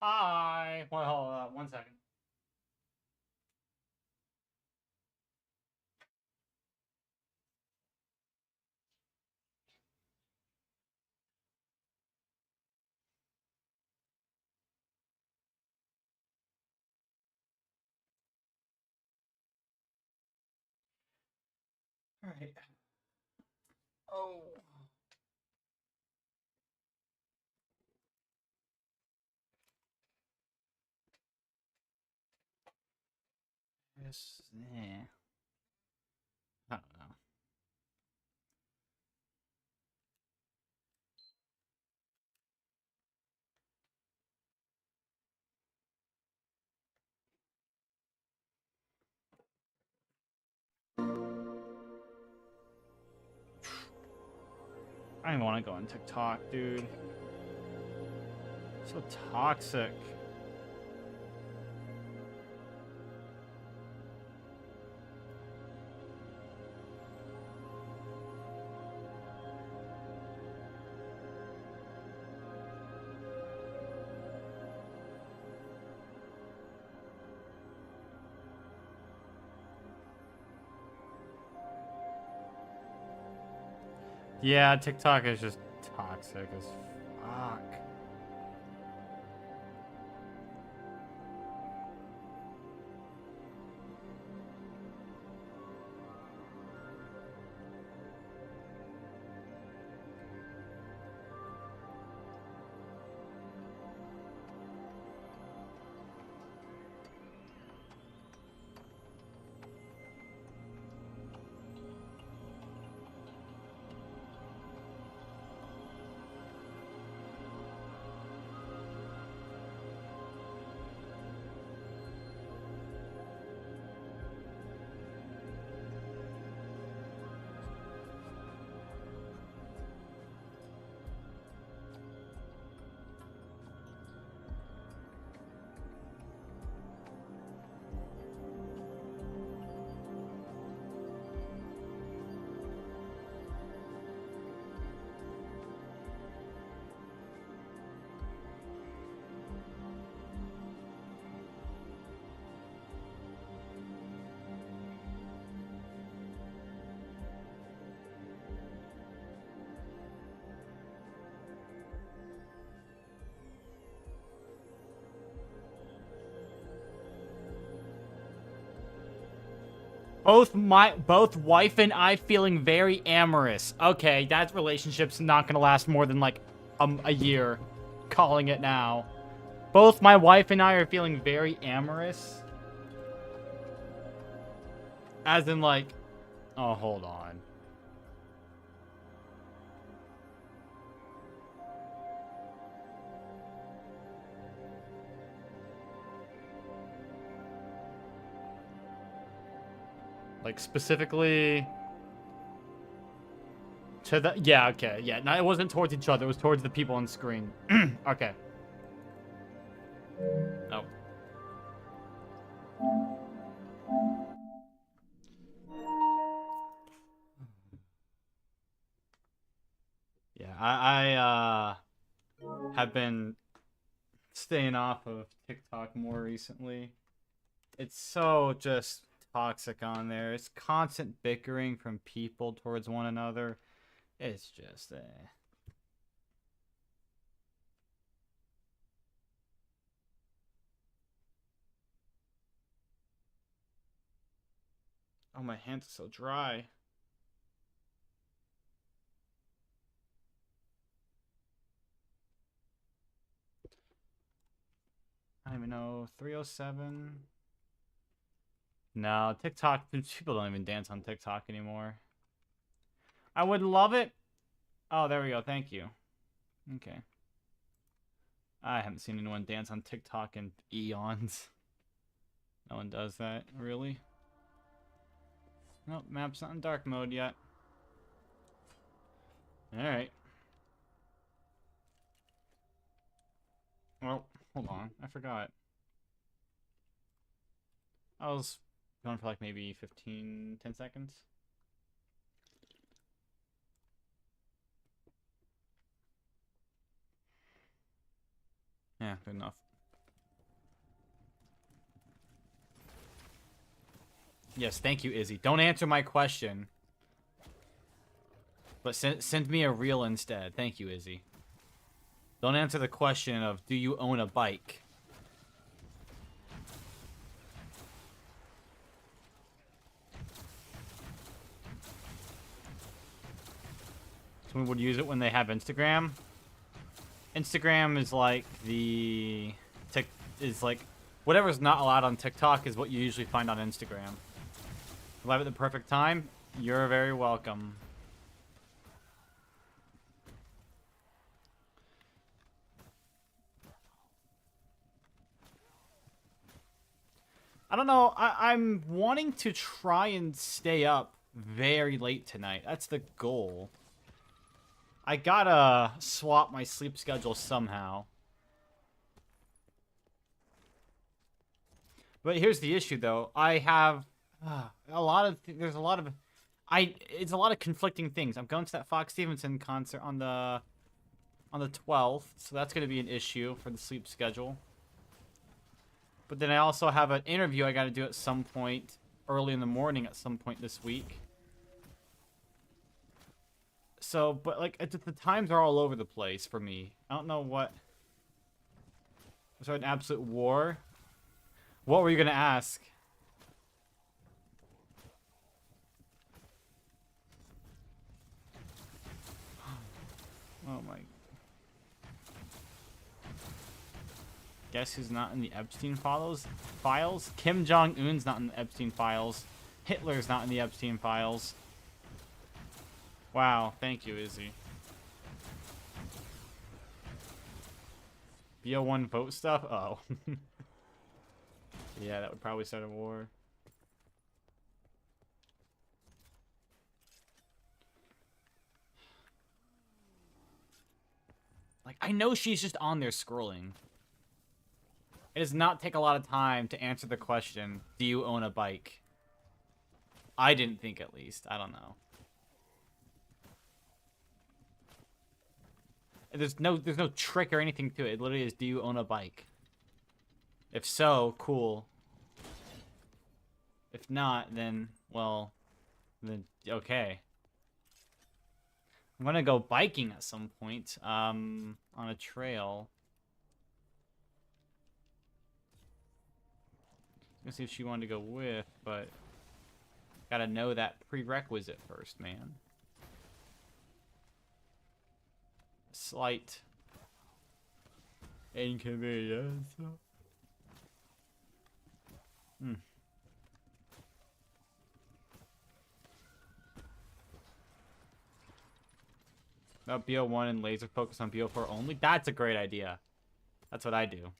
Hi. Well, hold on 1 second. All right. Oh. Yes. Yeah. I don't know. I don't even want to go on TikTok, dude. So toxic. Yeah, TikTok is just toxic as fuck. Both wife and I feeling very amorous. Okay, that relationship's not gonna last more than like a year. Calling it now. Both my wife and I are feeling very amorous. As in like, oh, hold on. Like specifically to the, yeah, okay, yeah. No, it wasn't towards each other. It was towards the people on screen. Okay. Oh. Yeah, I have been staying off of TikTok more recently. It's so just toxic on there. It's constant bickering from people towards one another. It's just Oh, my hands are so dry. I don't even know. 307. No, TikTok. People don't even dance on TikTok anymore. I would love it. Oh, there we go. Thank you. Okay. I haven't seen anyone dance on TikTok in eons. No one does that, really. Nope, map's not in dark mode yet. Alright. Well, hold on. I forgot. I was going for like maybe 10 seconds. Yeah, good enough. Yes, thank you, Izzy. Don't answer my question. But send me a reel instead. Thank you, Izzy. Don't answer the question of, do you own a bike? Someone would use it when they have Instagram. Instagram is like the... is like... Whatever's not allowed on TikTok is what you usually find on Instagram. Live at the perfect time? You're very welcome. I don't know. I'm wanting to try and stay up very late tonight. That's the goal. I gotta swap my sleep schedule somehow. But here's the issue, though. I have a lot of... There's a lot of... It's a lot of conflicting things. I'm going to that Fox Stevenson concert on the 12th, so that's going to be an issue for the sleep schedule. But then I also have an interview I got to do at some point, early in the morning at some point this week. So, but like, the times are all over the place for me. I don't know what... Was there an absolute war? What were you going to ask? Oh my... Guess who's not in the Epstein files? Kim Jong-un's not in the Epstein files. Hitler's not in the Epstein files. Wow, thank you, Izzy. BO1 vote stuff? Oh. Yeah, that would probably start a war. Like, I know she's just on there scrolling. It does not take a lot of time to answer the question, do you own a bike? I didn't think, at least. I don't know. There's no trick or anything to it. It literally is, do you own a bike? If so, cool. If not, then, well, then, okay. I'm gonna go biking at some point, on a trail. Gonna see if she wanted to go with, but gotta know that prerequisite first, man. Slight inconvenience. About BO1 and laser focus on BO4 only? That's a great idea. That's what I do.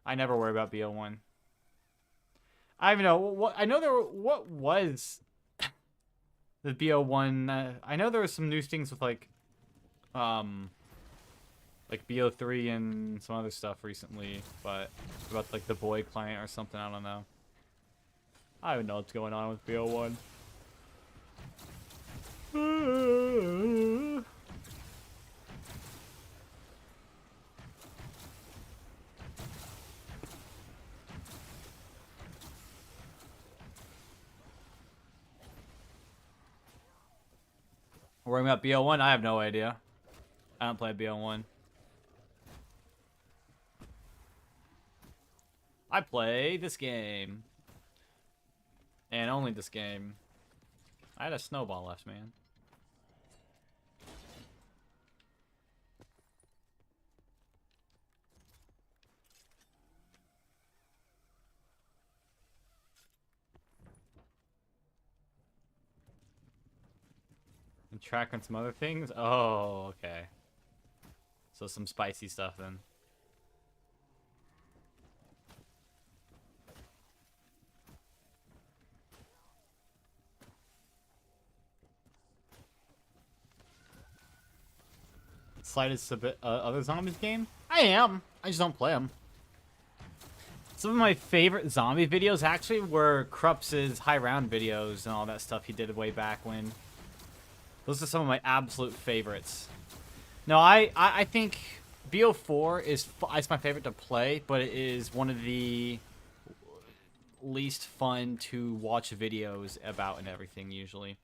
I never worry about BO1. I don't even know what I know. What was the BO1? I know there was some new things with like BO3 and some other stuff recently, but about like the boy client or something. I don't know. I don't even know what's going on with BO1. Worrying about BO1? I have no idea. I don't play BO1. I play this game. And only this game. I had a snowball left, man. And track on some other things? Oh, okay. So some spicy stuff then. Slightest a bit other zombies game? I am. I just don't play them. Some of my favorite zombie videos actually were Krups's high round videos and all that stuff he did way back when. Those are some of my absolute favorites. No, I think BO4 is my favorite to play, but it is one of the least fun to watch videos about and everything, usually.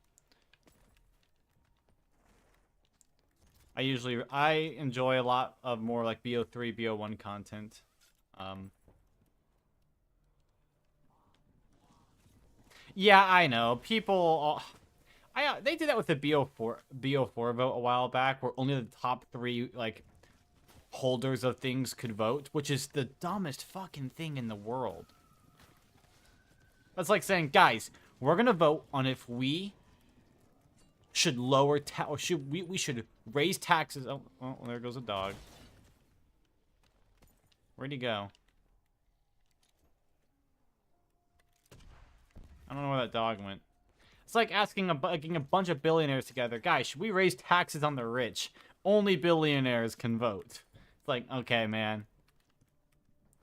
I enjoy a lot of more like BO3, BO1 content. Yeah, I know. People, they did that with the BO4 vote a while back, where only the top 3 like holders of things could vote, which is the dumbest fucking thing in the world. That's like saying, guys, we're gonna vote on if we should lower or we should raise taxes. Oh, well, there goes a dog. Where'd he go? I don't know where that dog went. It's like asking getting a bunch of billionaires together. Guys, should we raise taxes on the rich? Only billionaires can vote. It's like, okay, man.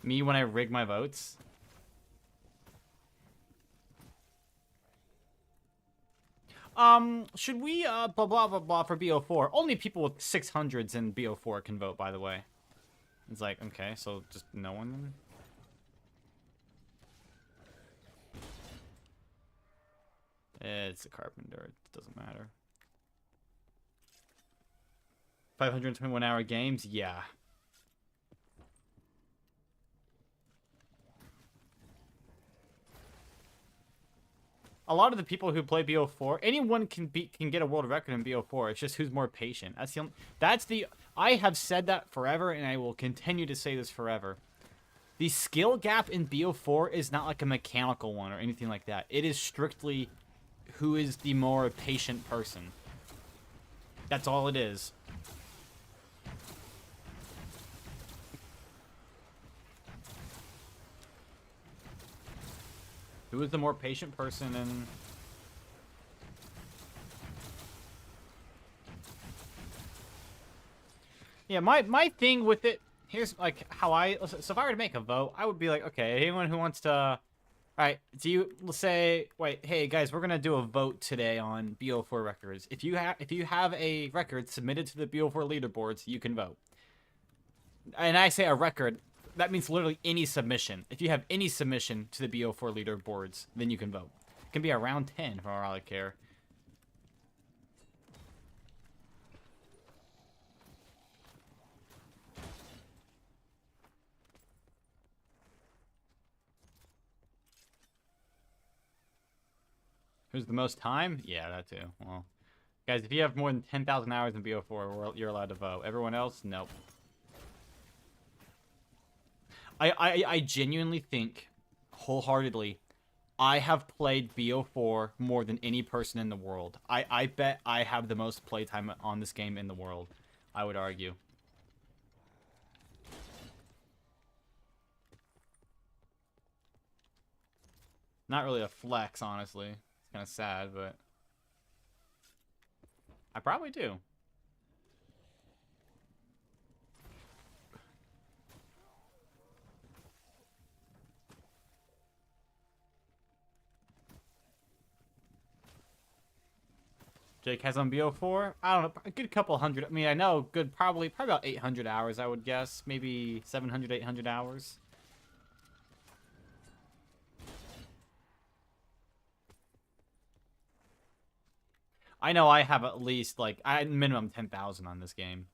Me when I rig my votes? Should we, blah, blah, blah, blah for BO4? Only people with 600s in BO4 can vote, by the way. It's like, okay, so just no one then? It's a carpenter. It doesn't matter. 521-hour games? Yeah. A lot of the people who play BO4, anyone can get a world record in BO4. It's just who's more patient. I have said that forever, and I will continue to say this forever. The skill gap in BO4 is not like a mechanical one or anything like that. It is strictly who is the more patient person. That's all it is. Who is the more patient person and... Yeah, my thing with it, here's like how so if I were to make a vote, I would be like, okay, anyone who wants to... Alright, let's say, wait, hey guys, we're gonna do a vote today on BO4 records. If you have a record submitted to the BO4 leaderboards, you can vote. And I say a record, that means literally any submission. If you have any submission to the BO4 leaderboards, then you can vote. It can be around 10 for all I care. Who's the most time? Yeah, that too. Well, guys, if you have more than 10,000 hours in BO4, you're allowed to vote. Everyone else, nope. I genuinely think, wholeheartedly, I have played BO4 more than any person in the world. I bet I have the most playtime on this game in the world, I would argue. Not really a flex, honestly. It's kind of sad, but... I probably do. Jake has on BO4? I don't know, a good couple hundred. I mean, I know good, probably about 800 hours, I would guess. Maybe 700, 800 hours. I know I have at least, like, minimum 10,000 on this game.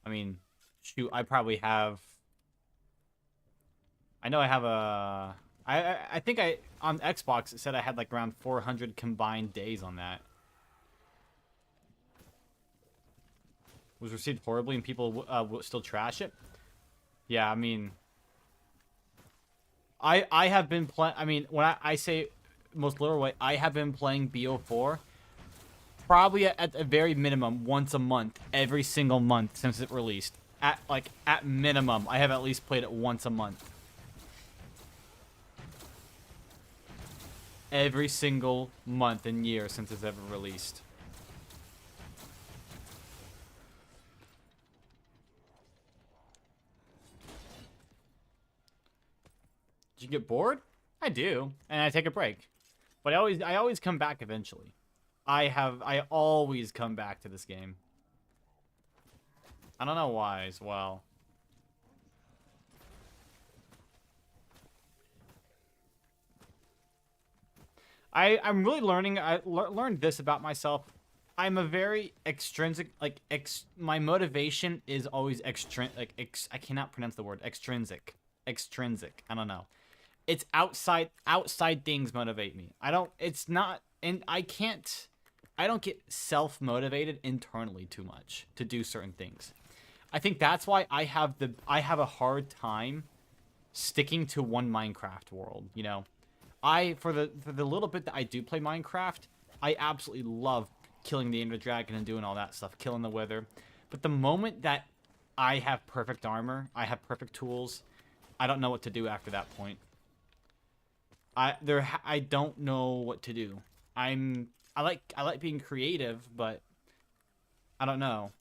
I mean, shoot, I probably have... I know I have a... I think on Xbox, it said I had, like, around 400 combined days on that. Was received horribly and people still trash it? Yeah, I mean... I have been playing... I mean, when I say most literal way, I have been playing BO4 probably at a very minimum once a month, every single month since it released. At minimum, I have at least played it once a month. Every single month and year since it's ever released. Did you get bored? I do, and I take a break. But I always come back eventually. I always come back to this game. I don't know why as well. I'm really learning. I learned this about myself. I'm a very extrinsic, like my motivation is always I cannot pronounce the word extrinsic. I don't know. It's outside things motivate me. I don't. It's not, and I can't. I don't get self motivated internally too much to do certain things. I think that's why I have a hard time sticking to one Minecraft world. You know, for the little bit that I do play Minecraft, I absolutely love killing the Ender Dragon and doing all that stuff, killing the Wither. But the moment that I have perfect armor, I have perfect tools, I don't know what to do after that point. I don't know what to do. I like being creative, but I don't know.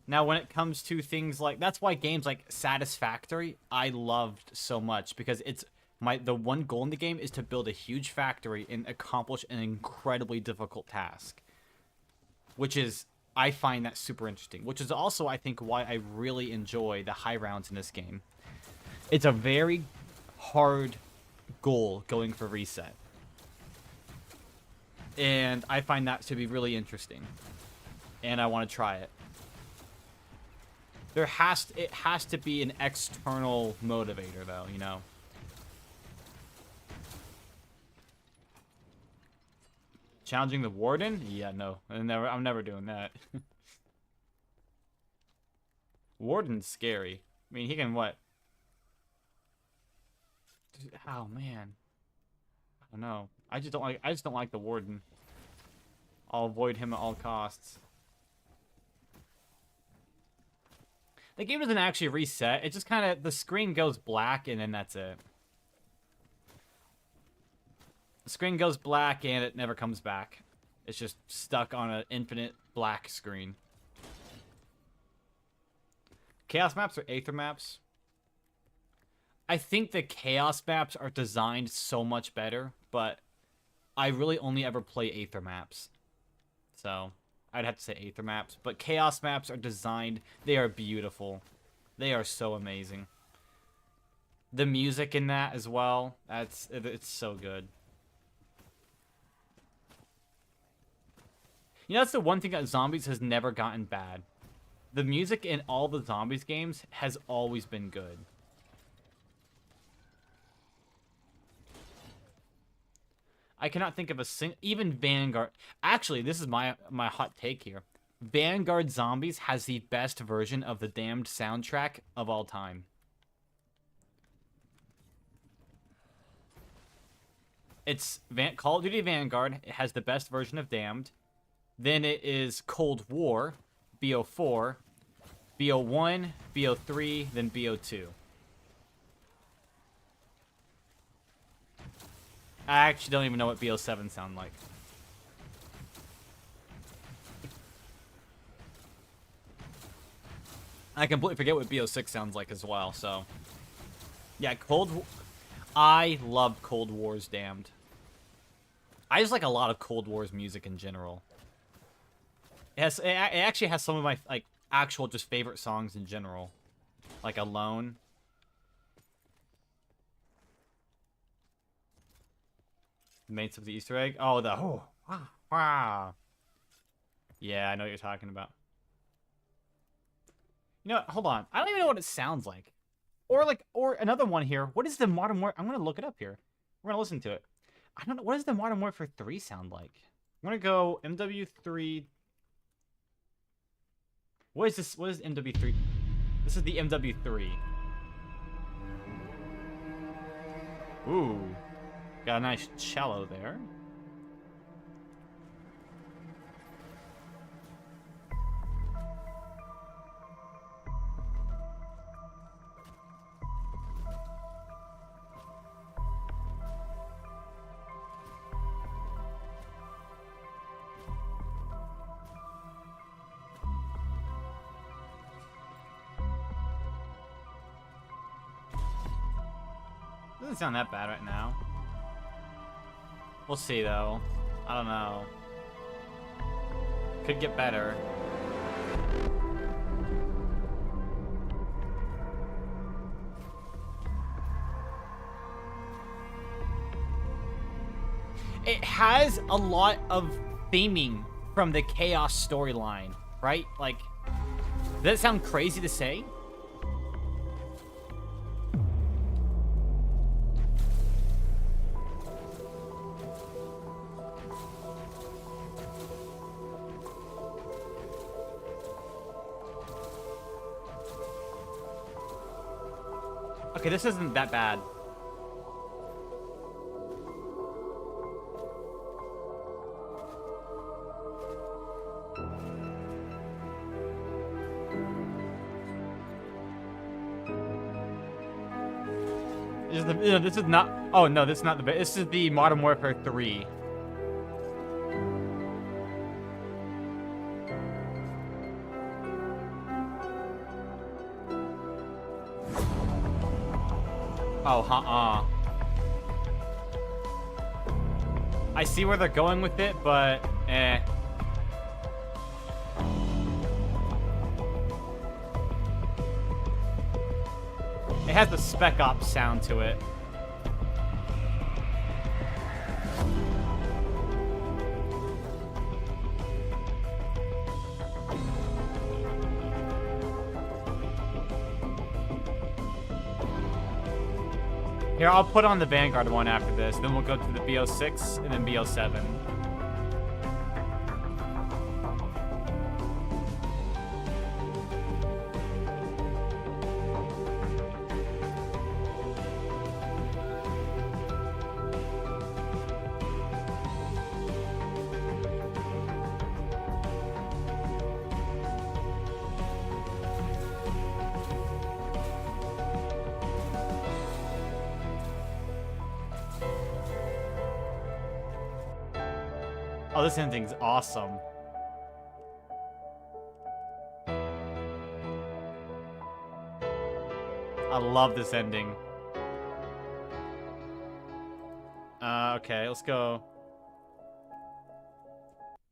Now, when it comes to things like... That's why games like Satisfactory, I loved so much. Because it's... The one goal in the game is to build a huge factory and accomplish an incredibly difficult task. Which is... I find that super interesting. Which is also, I think, why I really enjoy the high rounds in this game. It's a very hard goal going for reset. And I find that to be really interesting. And I want to try it. It has to be an external motivator, though, you know. Challenging the Warden? Yeah, no. I'm never doing that. Warden's scary. I mean, he can what? Oh man. I don't know. I just don't like the Warden. I'll avoid him at all costs. The game doesn't actually reset. It just kind of... The screen goes black, and then that's it. The screen goes black, and it never comes back. It's just stuck on an infinite black screen. Chaos maps or Aether maps? I think the Chaos maps are designed so much better, but I really only ever play Aether maps. So... I'd have to say Aether maps, but Chaos maps are designed... They are beautiful. They are so amazing. The music in that as well, it's so good. You know, that's the one thing that Zombies has never gotten bad. The music in all the Zombies games has always been good. I cannot think of even Vanguard. Actually, this is my hot take here. Vanguard Zombies has the best version of the Damned soundtrack of all time. It's Call of Duty Vanguard. It has the best version of Damned. Then it is Cold War, BO4, BO1, BO3, then BO2. I actually don't even know what BO7 sound like. I completely forget what BO6 sounds like as well, so... Yeah, I love Cold War's Damned. I just like a lot of Cold War's music in general. It actually has some of my, like, actual just favorite songs in general. Like Alone. Mates of the Easter egg? Oh, yeah, I know what you're talking about. You know what? Hold on. I don't even know what it sounds like. Or another one here. What is the Modern Warfare? I'm going to look it up here. We're going to listen to it. I don't know. What does the Modern Warfare 3 sound like? I'm going to go MW3. What is this? What is MW3? This is the MW3. Ooh. Got a nice cello there. Doesn't sound that bad right now. We'll see, though. I don't know. Could get better. it has a lot of theming from the Chaos storyline, right? Like, does that sound crazy to say? Okay, this isn't that bad. This is not. Oh no, this is not the best. This is the Modern Warfare 3. Oh, I see where they're going with it, but eh. It has the Spec Ops sound to it. Here, I'll put on the Vanguard one after this. Then we'll go to the BO6 and then BO7. Oh, this ending's awesome. I love this ending. Okay, let's go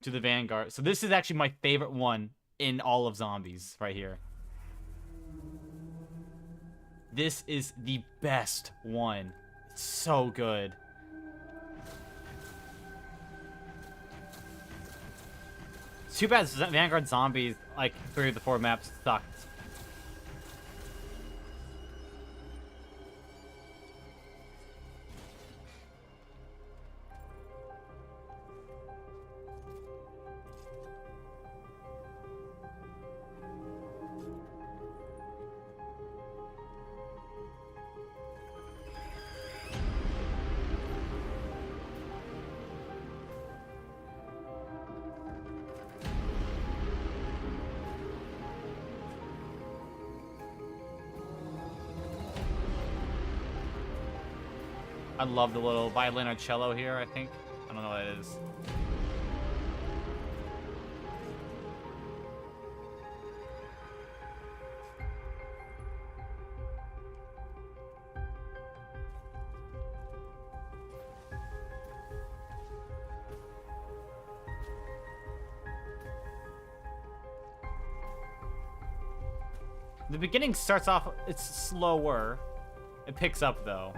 to the Vanguard. So this is actually my favorite one in all of Zombies right here. This is the best one. It's so good. Too bad Vanguard Zombies, like, 3 of the 4 maps sucked. I love the little violin or cello here, I think. I don't know what it is. The beginning starts off, it's slower. It picks up, though.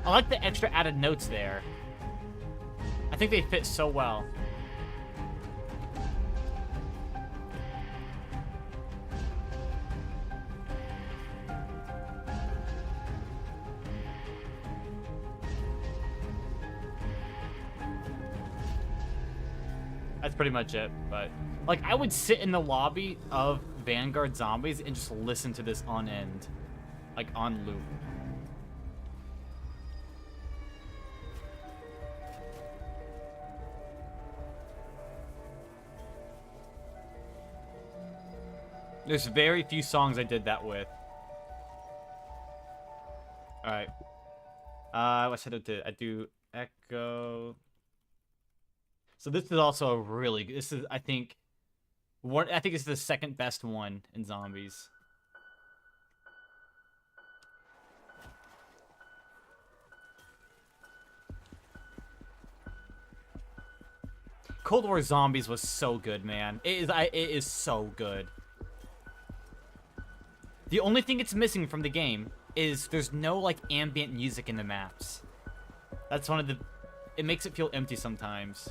I like the extra added notes there. I think they fit so well. That's pretty much it, but like I would sit in the lobby of Vanguard Zombies and just listen to this on end. like on loop. There's very few songs I did that with. Alright. What should I do? I do Echo. So this is also a really good. This is, I think it's the second best one in Zombies. Cold War Zombies was so good, man. It is so good. The only thing it's missing from the game is there's no, like, ambient music in the maps. That's one of the... It makes it feel empty sometimes.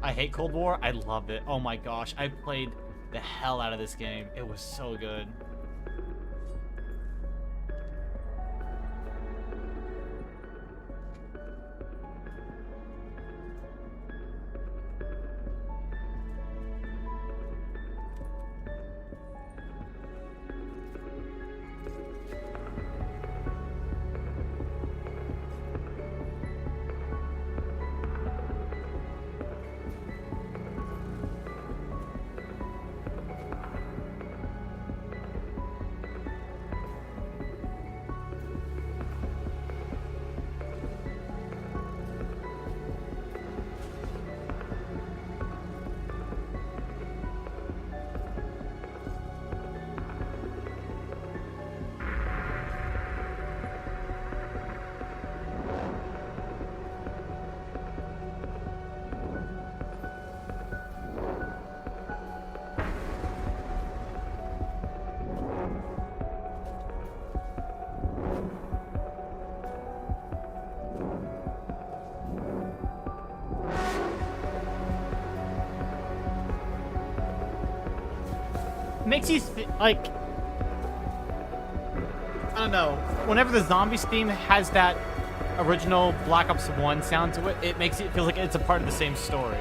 I hate Cold War. I love it. Oh my gosh. I played the hell out of this game. It was so good. Makes you like, I don't know, whenever the Zombies theme has that original Black Ops 1 sound to it, it makes it feel like it's a part of the same story.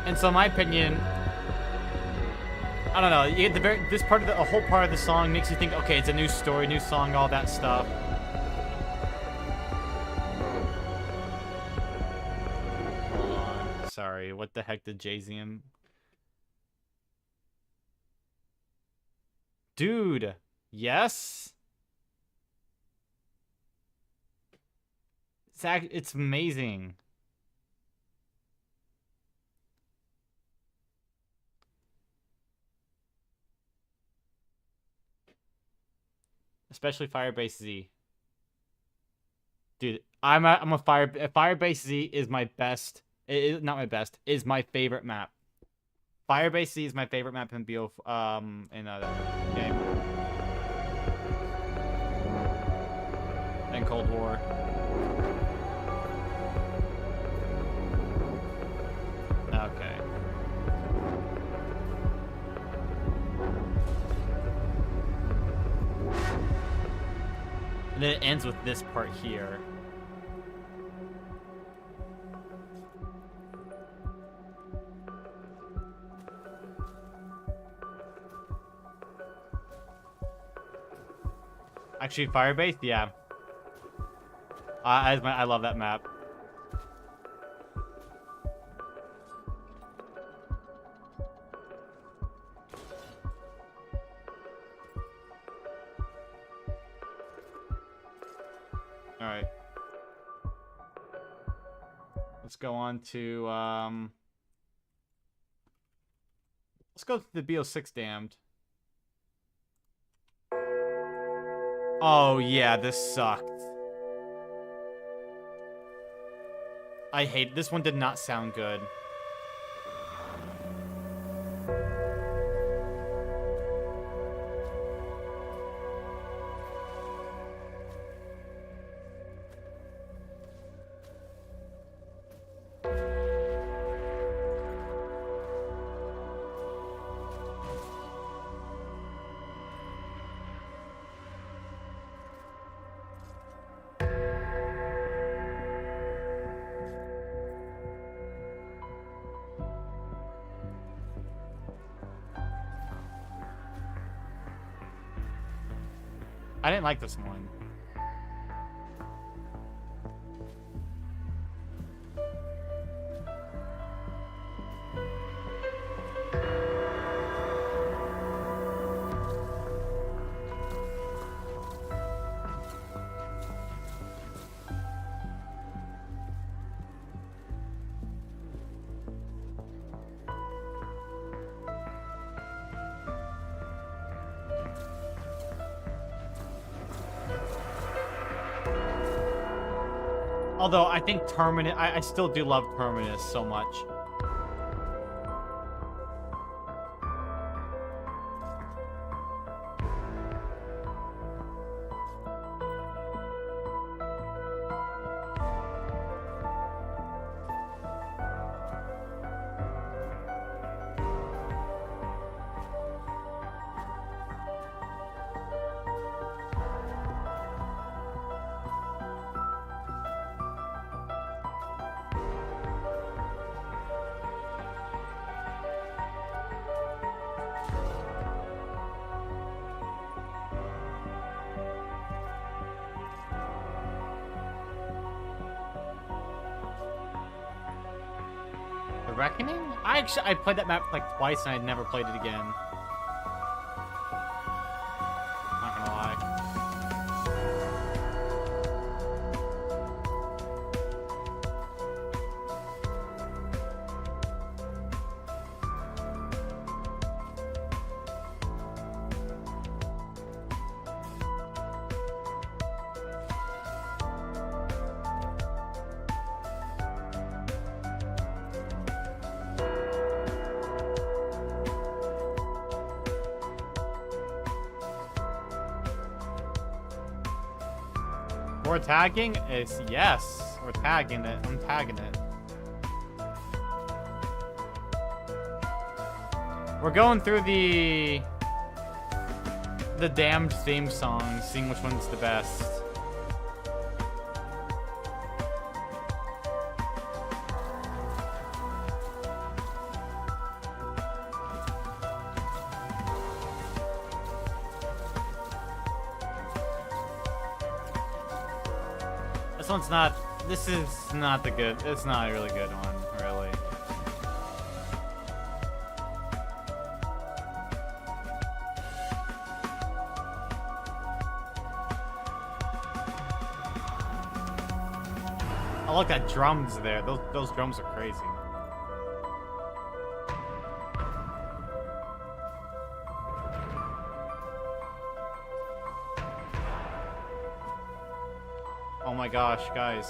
And so in my opinion, I don't know, you get a whole part of the song makes you think, okay, it's a new story, new song, all that stuff. Sorry, what the heck did Jayzium? Dude, yes? It's amazing. Especially Firebase Z. Dude, Firebase Z is my best. It is not my best. Is my favorite map. Firebase Z is my favorite map in BO in that game. And Cold War. Okay. And then it ends with this part here. Actually, Firebase, yeah. I love that map. All right. Let's go on to let's go to the BO6 Damned. Oh, yeah, this sucked. I hate this one. Did not sound good. I didn't like this one. Although I think Terminus, I still do love Terminus so much. The Reckoning? I played that map like twice and I never played it again. Not gonna lie. We're tagging? Yes. We're tagging it. I'm tagging it. We're going through the Damned theme songs, seeing which one's the best. This is not the good. It's not a really good one, really. I like that drums there. Those drums are crazy. Oh my gosh, guys.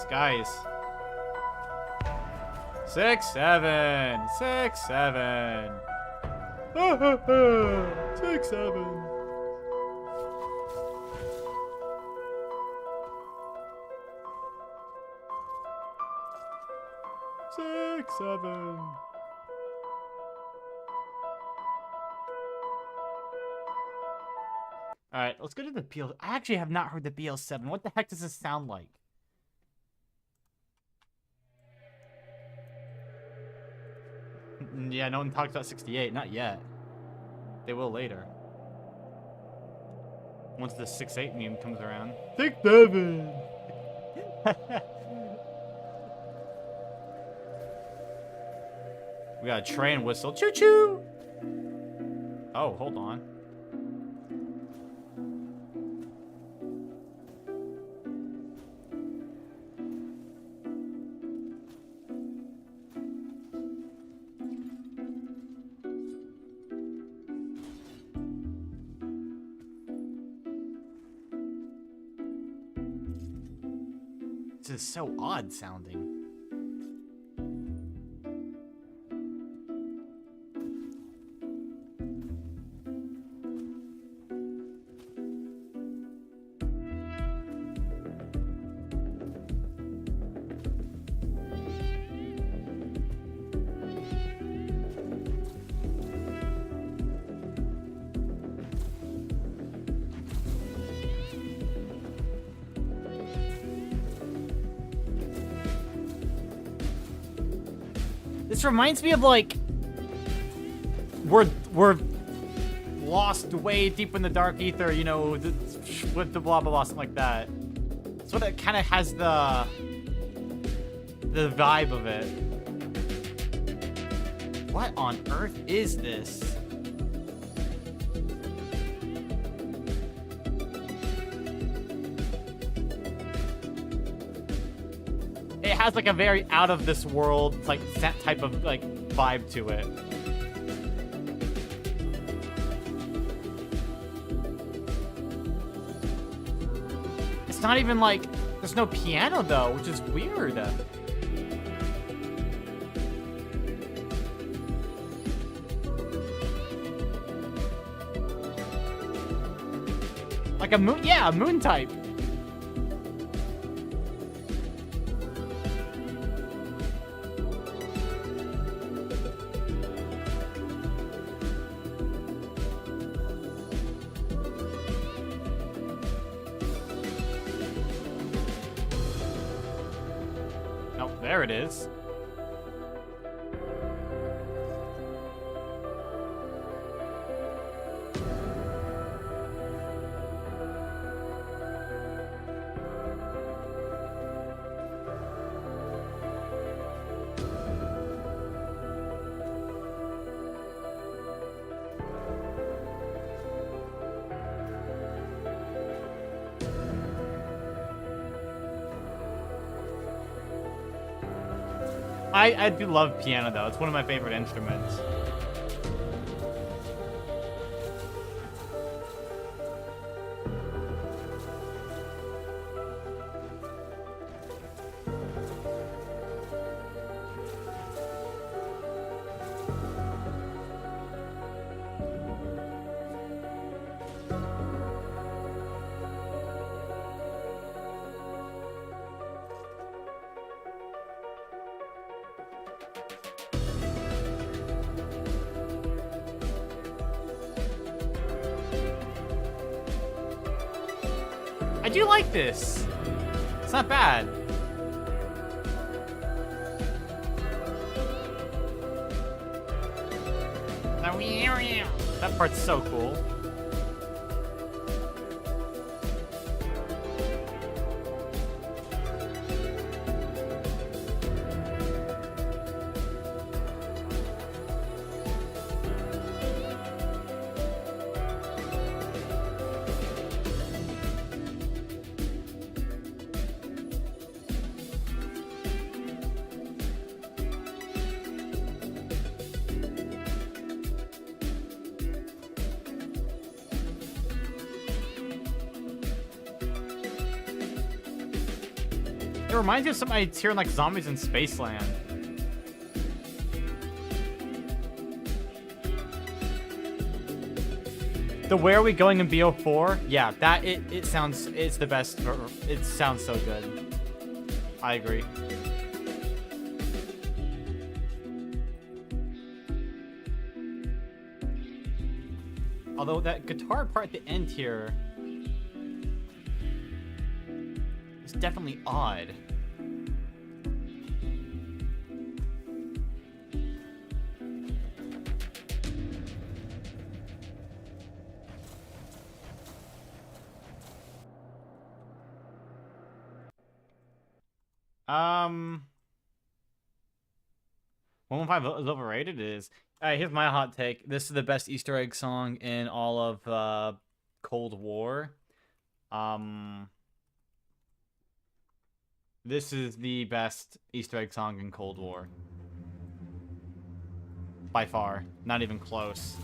6, 7. 6, 7. 6, 7. Six, 7. Alright, let's go to the BL. I actually have not heard the BL7. What the heck does this sound like? Yeah, no one talks about 68. Not yet. They will later. Once the 6-8 meme comes around. 6, 7! We got a train whistle. Choo-choo! Oh, hold on. This is so odd sounding. This reminds me of like we're lost way deep in the dark ether, you know, with the blah blah blah, something like that. So it kind of has the vibe of it. What on earth is this? It has like a very out of this world like that type of like vibe to it. It's not even like there's no piano though, which is weird. Like a moon, yeah, a moon type. Oh, there it is. I do love piano though. It's one of my favorite instruments. I do like this. It's not bad. That part's so cool. It reminds me of something I'd hear in like Zombies in Spaceland. The Where Are We Going in BO4? Yeah, that it sounds, it's the best. It sounds so good. I agree. Although that guitar part at the end here is definitely odd. Um, 115 is overrated. It is. Alright, here's my hot take. This is the best Easter egg song in all of Cold War. This is the best Easter egg song in Cold War. By far. Not even close.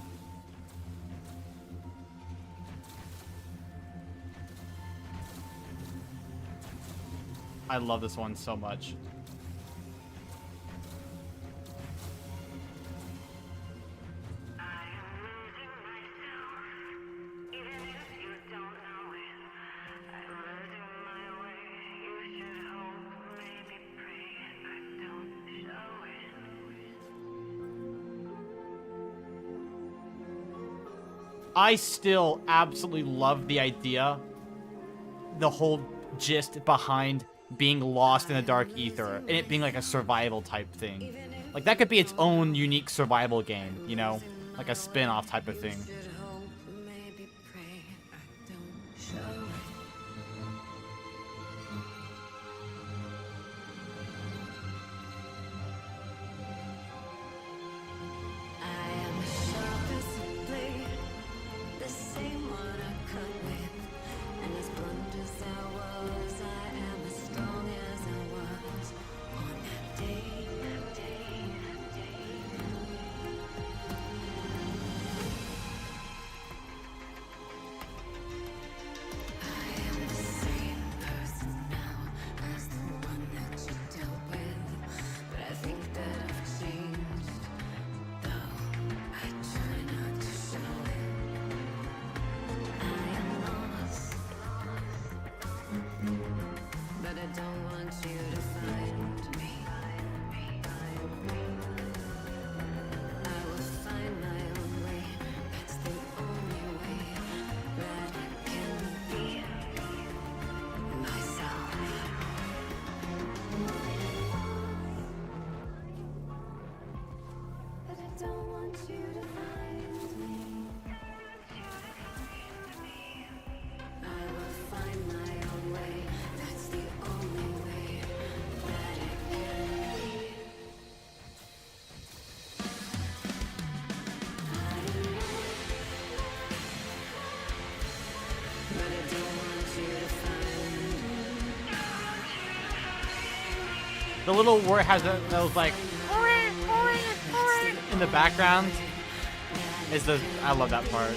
I love this one so much. I still absolutely love the idea, the whole gist behind being lost in a dark ether and it being like a survival type thing. Like that could be its own unique survival game, you know? Like a spin-off type of thing. The little word has those like in the background is the I love that part.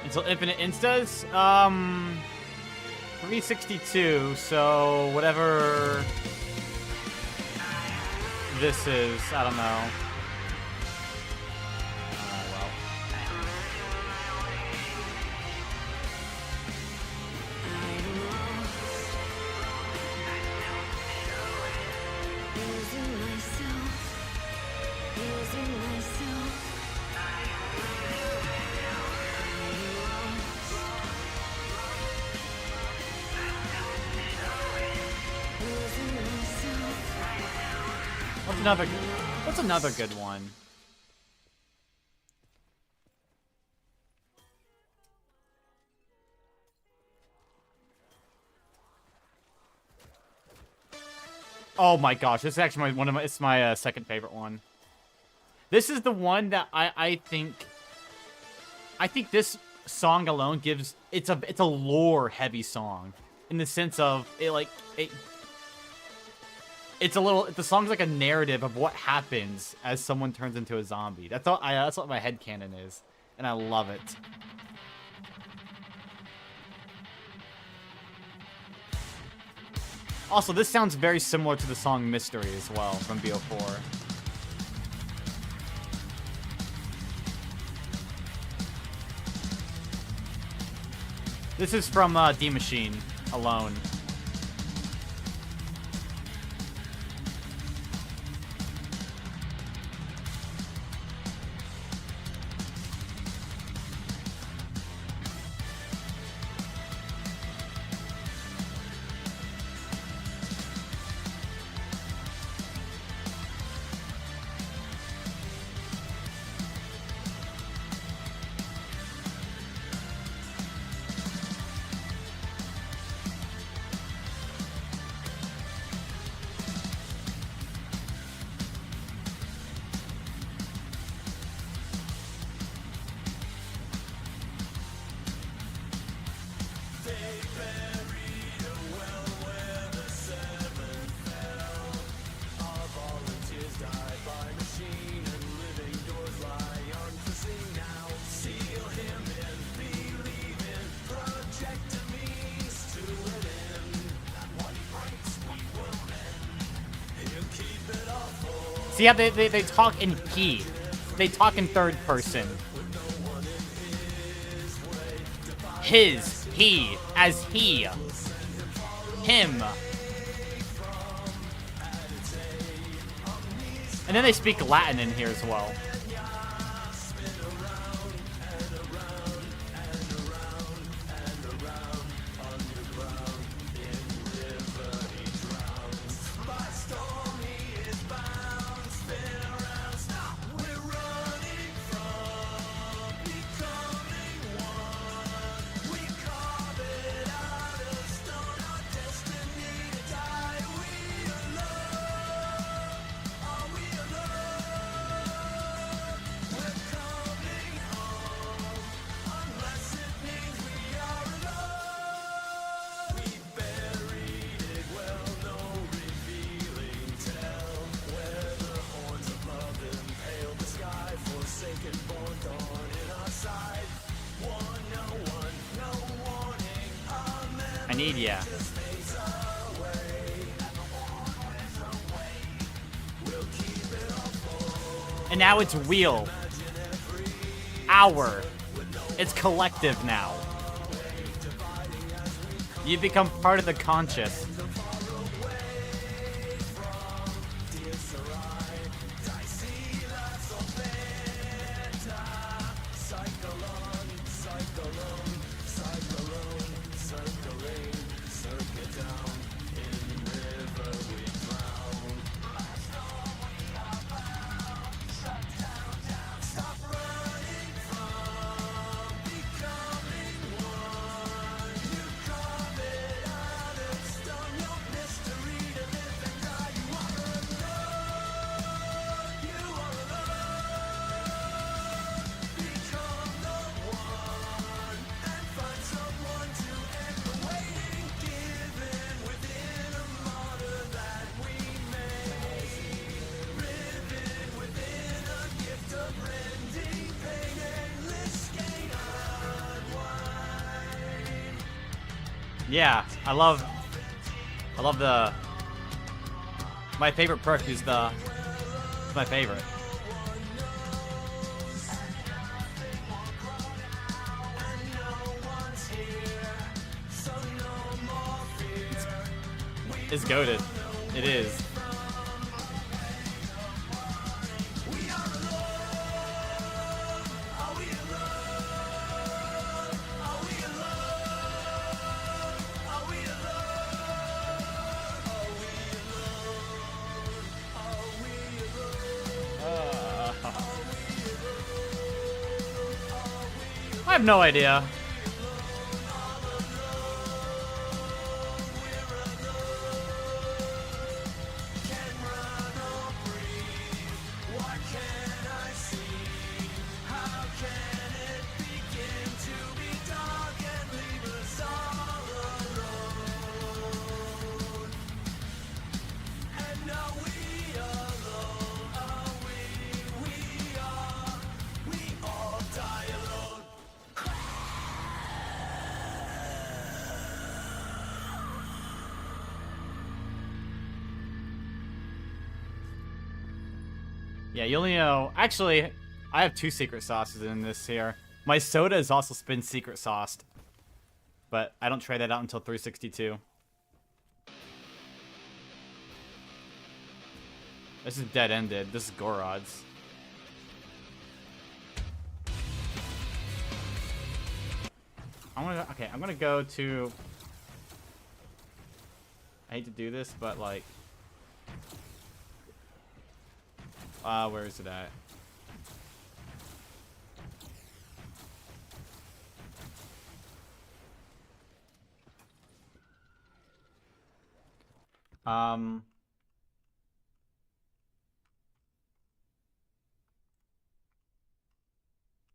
Until Infinite Instas? 362, so whatever this is, I don't know. Well. What's another good one? Oh my gosh, this is actually it's my second favorite one. This is the one that I think this song alone gives it's a lore heavy song in the sense of it's a little. The song's like a narrative of what happens as someone turns into a zombie. That's what my headcanon is, and I love it. Also, this sounds very similar to the song Mystery as well from BO4. This is from D Machine alone. See how they talk in he. They talk in third person. His, he, as he. Him. And then they speak Latin in here as well. I need ya. And now it's wheel. Hour. It's collective now. You become part of the conscious. Yeah, I love the... My favorite perk is my favorite. It's goated. It is. I have no idea. Yeah, you only know... Actually, I have 2 secret sauces in this here. My soda has also been secret sauced. But I don't try that out until 362. This is dead-ended. This is Gorod's. I'm gonna go to... I hate to do this, but like... where is it at?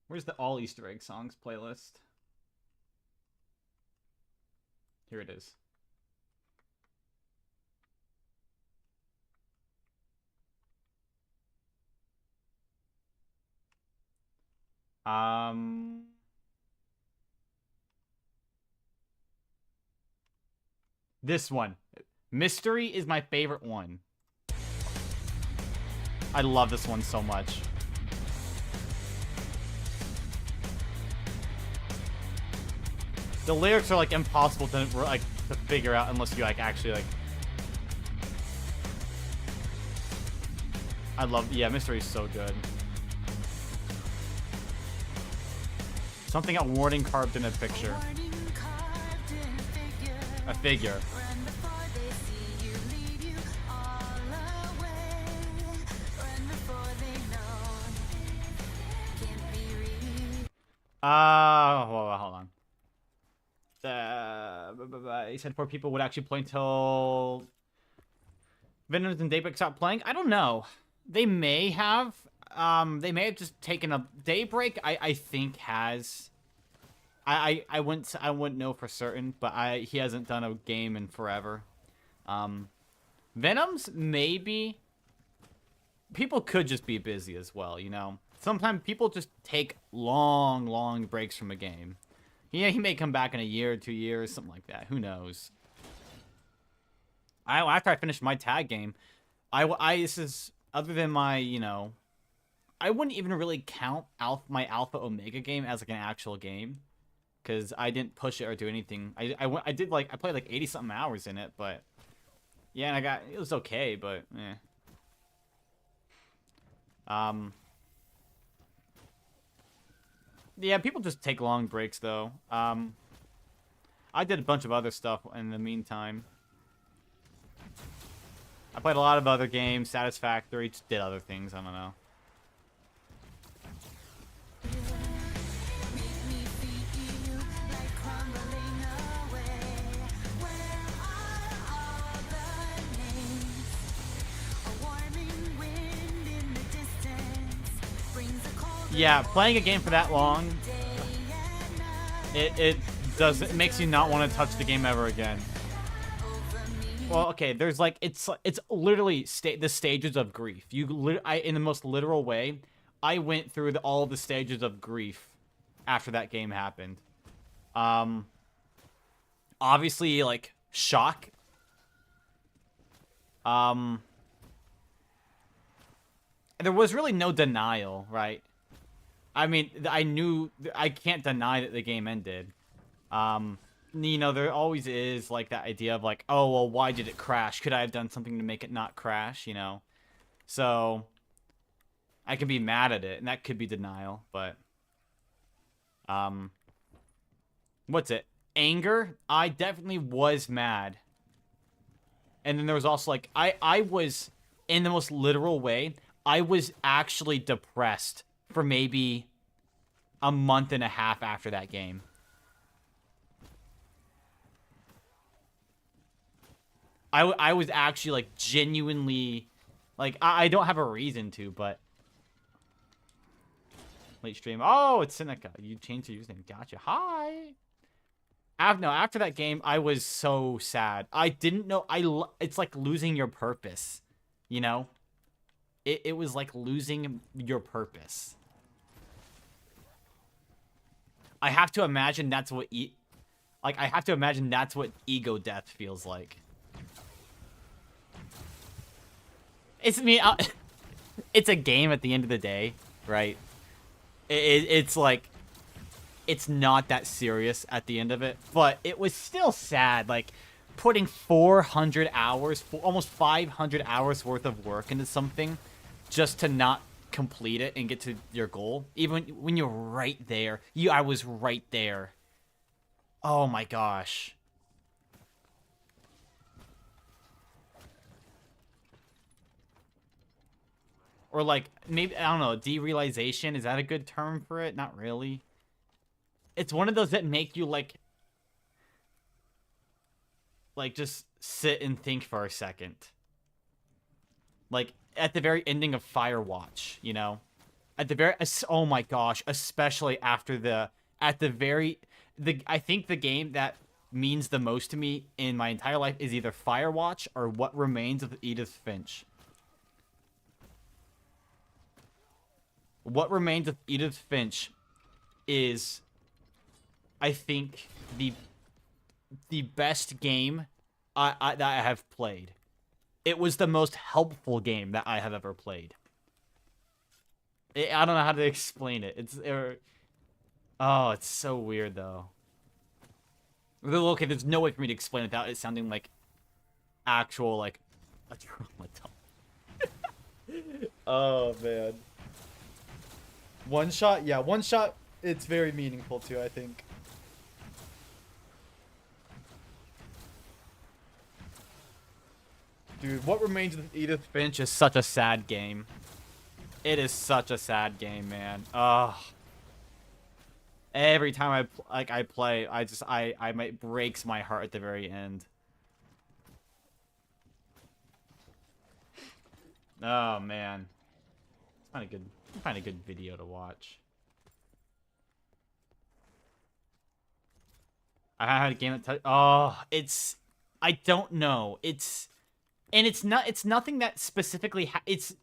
Where's the all Easter egg songs playlist? Here it is. This one. Mystery is my favorite one. I love this one so much. The lyrics are like impossible to figure out unless you like actually like... Yeah, Mystery is so good. Something got warning carved in a picture. A figure. Hold on. He said 4 people would actually play until Venoms and Daybreak stopped playing. I don't know. They may have. They may have just taken a Daybreak. I think has. I wouldn't know for certain, but he hasn't done a game in forever. Venoms maybe. People could just be busy as well, you know. Sometimes people just take long breaks from a game. Yeah, he may come back in a year or 2 years, something like that. Who knows? After I finished my tag game, this is other than my, you know, I wouldn't even really count my Alpha Omega game as like an actual game, because I didn't push it or do anything. I did like I played like 80 something hours in it, but yeah, and it was okay, but yeah, people just take long breaks though. I did a bunch of other stuff in the meantime. I played a lot of other games, Satisfactory, just did other things, I don't know. Yeah, playing a game for that long, it makes you not want to touch the game ever again. Well, okay, there's like it's literally the stages of grief. In the most literal way, I went through all the stages of grief after that game happened. Obviously like shock. There was really no denial, right? I mean, I can't deny that the game ended. You know, there always is like that idea of like, oh, well, why did it crash? Could I have done something to make it not crash, you know? So I can be mad at it, and that could be denial, but what's it? Anger? I definitely was mad. And then there was also like I was, in the most literal way, I was actually depressed for maybe a month and a half after that game. I was actually like genuinely, like I don't have a reason to, but late stream. Oh, it's Seneca. You changed your username. Gotcha. Hi. After that game, I was so sad. I didn't know. It's like losing your purpose, you know. It was like losing your purpose. I have to imagine that's what I have to imagine that's what ego death feels like. It's a game at the end of the day, right? It's like, it's not that serious at the end of it, but it was still sad. Like, putting 400 hours, almost 500 hours worth of work into something just to not complete it and get to your goal, even when you're right there. I was right there. Oh my gosh. Or like, maybe, I don't know, derealization, is that a good term for it? Not really. It's one of those that make you like just sit and think for a second. Like at the very ending of Firewatch, you know? At the very, oh my gosh, especially after I think the game that means the most to me in my entire life is either Firewatch or What Remains of Edith Finch. What Remains of Edith Finch is, I think, the best game that I have played. It was the most helpful game that I have ever played. I don't know how to explain it. It's so weird though. Okay, there's no way for me to explain it without it sounding like actual like a trauma dump. Oh man. One shot, yeah, one shot. It's very meaningful too, I think. Dude, What Remains of Edith Finch is such a sad game. It is such a sad game, man. Ugh. Every time I play, I might breaks my heart at the very end. Oh man. Find a good video to watch. I had a game that I don't know. It's nothing that specifically it's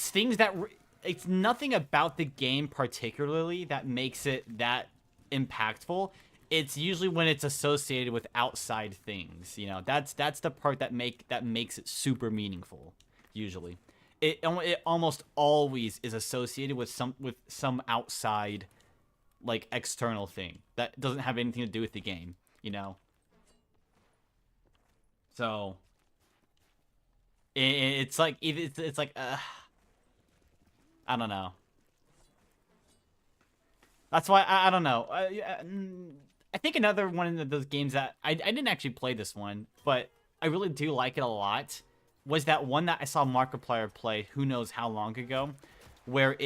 things that it's nothing about the game particularly that makes it that impactful. It's usually when it's associated with outside things, you know. That's the part that makes it super meaningful usually. it almost always is associated with some outside, like, external thing that doesn't have anything to do with the game, you know. So it's like it's like I don't know. That's why I don't know. I think another one of those games that I didn't actually play this one, but I really do like it a lot, was that one that I saw Markiplier play who knows how long ago, where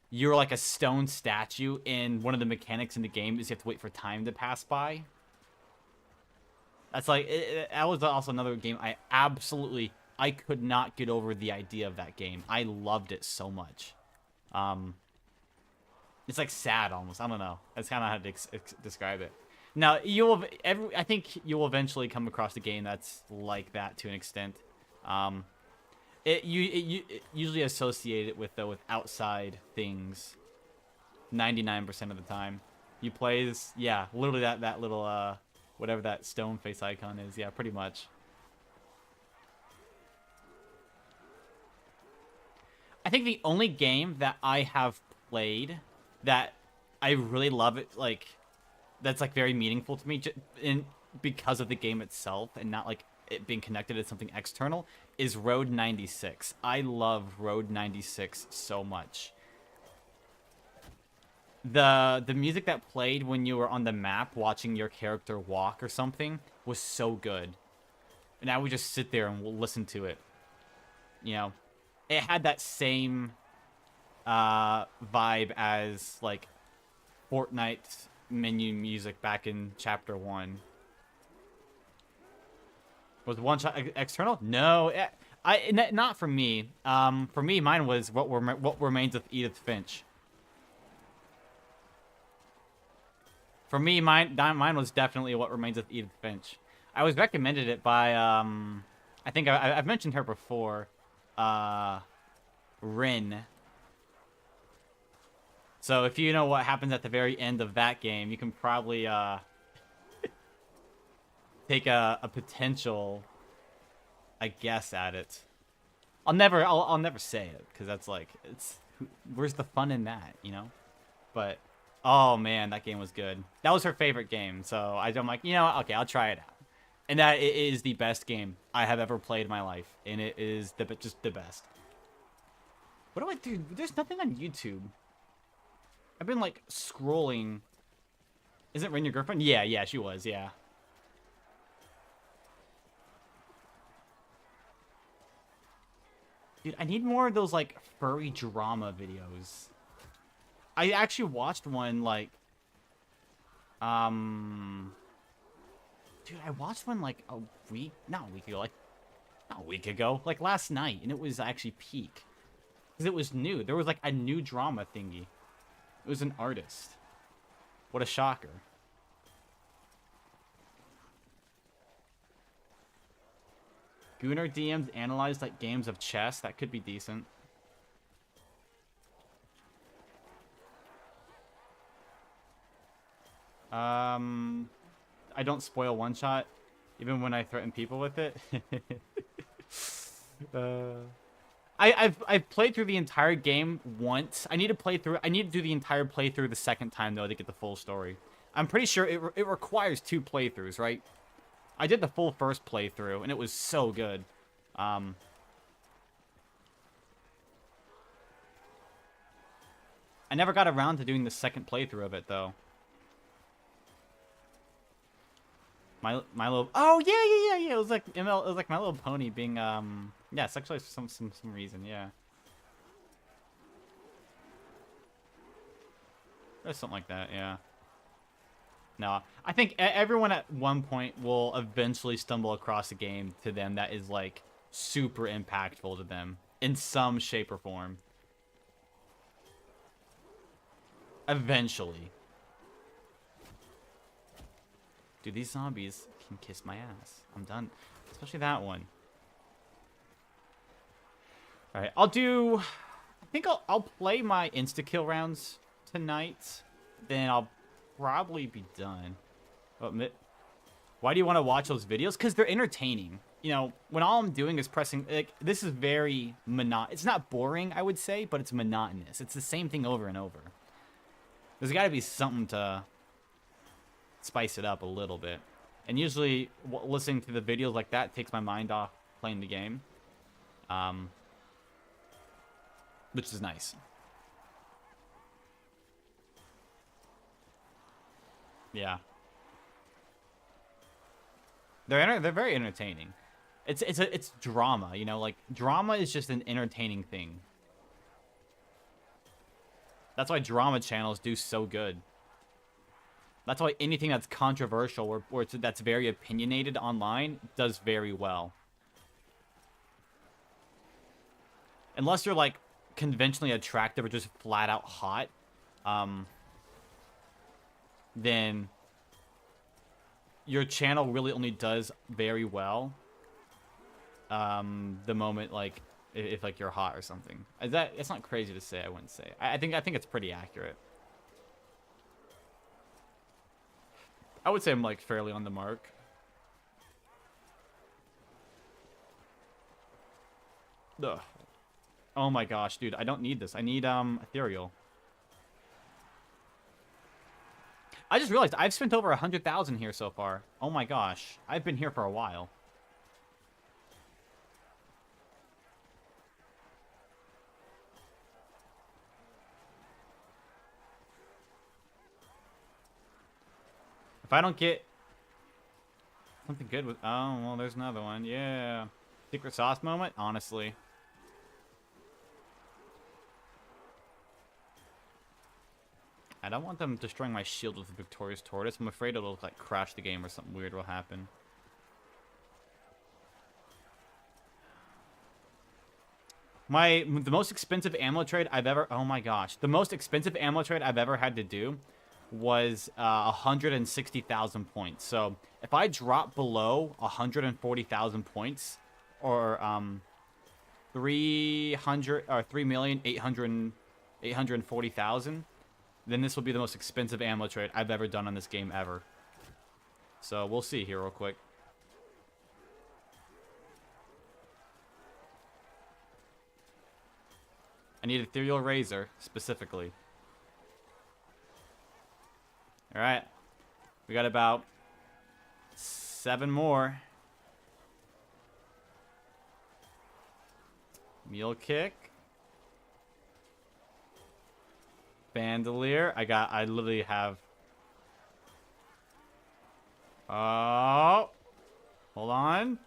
you're like a stone statue, and one of the mechanics in the game is you have to wait for time to pass by. That's like that was also another game I could not get over the idea of that game. I loved it so much. It's like sad almost. I don't know. That's kind of how to describe it. Now I think you'll eventually come across a game that's like that to an extent. It usually associate it with outside things. 99% of the time, you play this. Yeah, literally that little whatever that stone face icon is. Yeah, pretty much. I think the only game that I have played that I really love it, like, that's like very meaningful to me because of the game itself and not like it being connected to something external, is Road 96. I love Road 96 so much. The music that played when you were on the map watching your character walk or something was so good. And I would just sit there and listen to it. You know, it had that same vibe as like Fortnite menu music back in Chapter 1. Was one shot external? No, not for me. For me, mine was What Remains of Edith Finch. For me, mine was definitely What Remains of Edith Finch. I was recommended it by I think I've mentioned her before, Rin. So if you know what happens at the very end of that game, you can probably take a potential, I guess, at it. I'll never say it because that's like where's the fun in that, you know? But oh man, that game was good. That was her favorite game, so I'm like, you know what? Okay, I'll try it out. And that it is the best game I have ever played in my life, and it is just the best. What do I do? There's nothing on YouTube. I've been like scrolling. Isn't Rin your girlfriend? Yeah, she was. Yeah. Dude, I need more of those like furry drama videos. I actually watched one like dude, I watched one like not a week ago, like last night, and it was actually peak. Because it was new. There was like a new drama thingy. It was an artist. What a shocker. Gunnar DMs analyzed like games of chess. That could be decent. I don't spoil one shot, even when I threaten people with it. I've played through the entire game once. I need to do the entire playthrough the second time though to get the full story. I'm pretty sure it requires 2 playthroughs, right? I did the full first playthrough and it was so good. I never got around to doing the second playthrough of it though. My little yeah. It was like My Little Pony being yeah, sexualized for some reason, yeah. Or something like that, yeah. No, I think everyone at one point will eventually stumble across a game to them that is like super impactful to them in some shape or form. Eventually. Dude, these zombies can kiss my ass. I'm done. Especially that one. Alright, I think I'll play my insta-kill rounds tonight. Then I'll probably be done. Why do you want to watch those videos? Because they're entertaining. you know, when all I'm doing is pressing, like, this is very it's not boring, I would say, but it's monotonous. It's the same thing over and over. There's got to be something to spice it up a little bit. And usually, listening to the videos like that takes my mind off playing the game. Which is nice. Yeah. They're very entertaining. It's drama, you know, like drama is just an entertaining thing. That's why drama channels do so good. That's why anything that's controversial or that's very opinionated online does very well. Unless you're like conventionally attractive or just flat out hot, then your channel really only does very well the moment, like, if like you're hot or something. It's not crazy to say, I wouldn't say. I think it's pretty accurate. I would say I'm like fairly on the mark. Ugh. Oh my gosh, dude, I don't need this. I need ethereal. I just realized I've spent over 100,000 here so far. Oh my gosh, I've been here for a while. If I don't get something good with... Oh, well, there's another one. Yeah. Secret sauce moment? Honestly. I don't want them destroying my shield with the Victorious Tortoise. I'm afraid it'll, like, crash the game or something weird will happen. The most expensive ammo trade I've ever... Oh my gosh. The most expensive ammo trade I've ever had to do was 160,000 points. So if I drop below 140,000 points, or 3,840,000, then this will be the most expensive ammo trade I've ever done on this game ever. So we'll see here real quick. I need Ethereal Razor specifically. Alright. We got about 7 more. Mule Kick. Bandolier. I literally have... Oh. Hold on.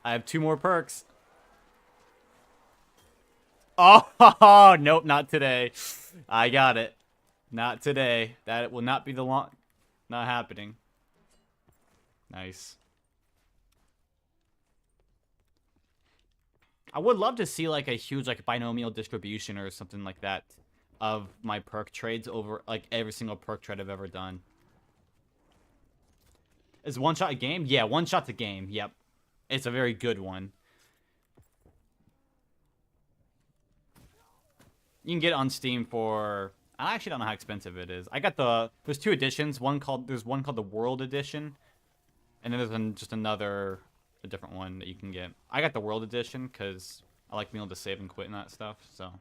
I have 2 more perks. Oh, nope, not today. I got it. Not today. That will not be the long... Not happening. Nice. I would love to see, like, a huge, like, binomial distribution or something like that of my perk trades over, like, every single perk trade I've ever done. Is one shot a game? Yeah, one shot's a game. Yep. It's a very good one. You can get it on Steam for... I actually don't know how expensive it is. I got there's 2 editions. There's one called the World Edition, and then there's just a different one that you can get. I got the World Edition because I like being able to save and quit and that stuff. So.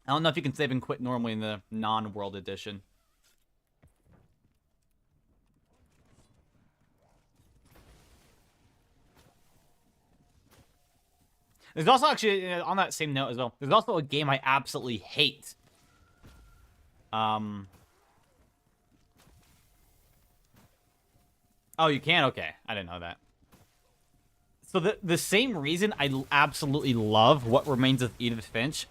I don't know if you can save and quit normally in the non-World Edition. There's also actually, on that same note as well, there's also a game I absolutely hate. Oh, you can? Okay. I didn't know that. So the same reason I absolutely love What Remains of Edith Finch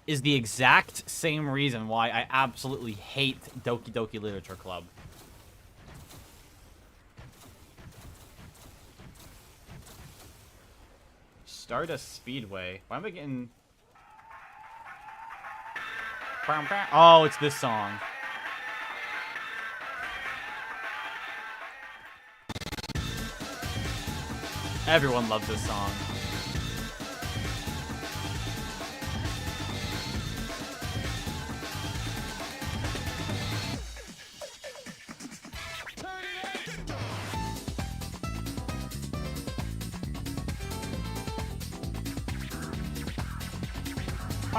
is the exact same reason why I absolutely hate Doki Doki Literature Club. Stardust Speedway. Why am I getting... Oh, it's this song. Everyone loves this song. Oh,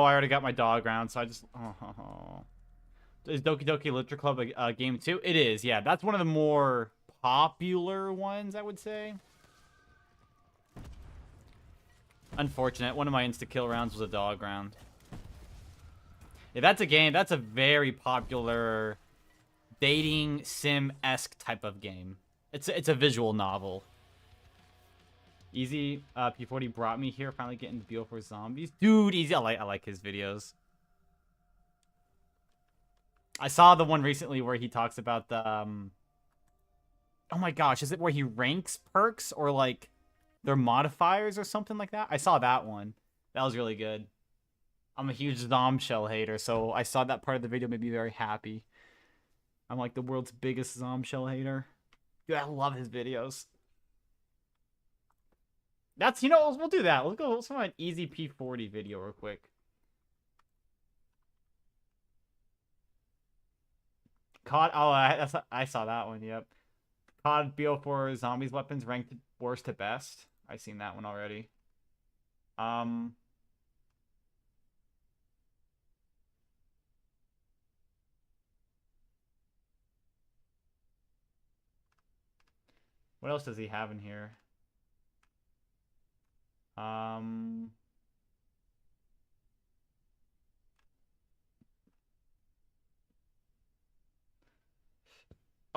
I already got my dog round, so I just... Oh. Is Doki Doki Literature Club a game too? It is, yeah. That's one of the more popular ones, I would say. Unfortunate. One of my insta-kill rounds was a dog round. Yeah, that's a game. That's a very popular dating sim-esque type of game. It's a visual novel. Easy P40 brought me here. Finally getting to BO4 Zombies. Dude, Easy. I like his videos. I saw the one recently where he talks about the oh my gosh, is it where he ranks perks or like their modifiers or something like that? I saw that one. That was really good. I'm a huge Zombshell hater, so I saw that part of the video, made me very happy. I'm like the world's biggest Zombshell hater. Dude, I love his videos. That's, you know, we'll do that. Let's find an Easy P40 video real quick. COD, oh, I saw that one, yep. COD BO4 Zombies weapons ranked worst to best. I've seen that one already. What else does he have in here?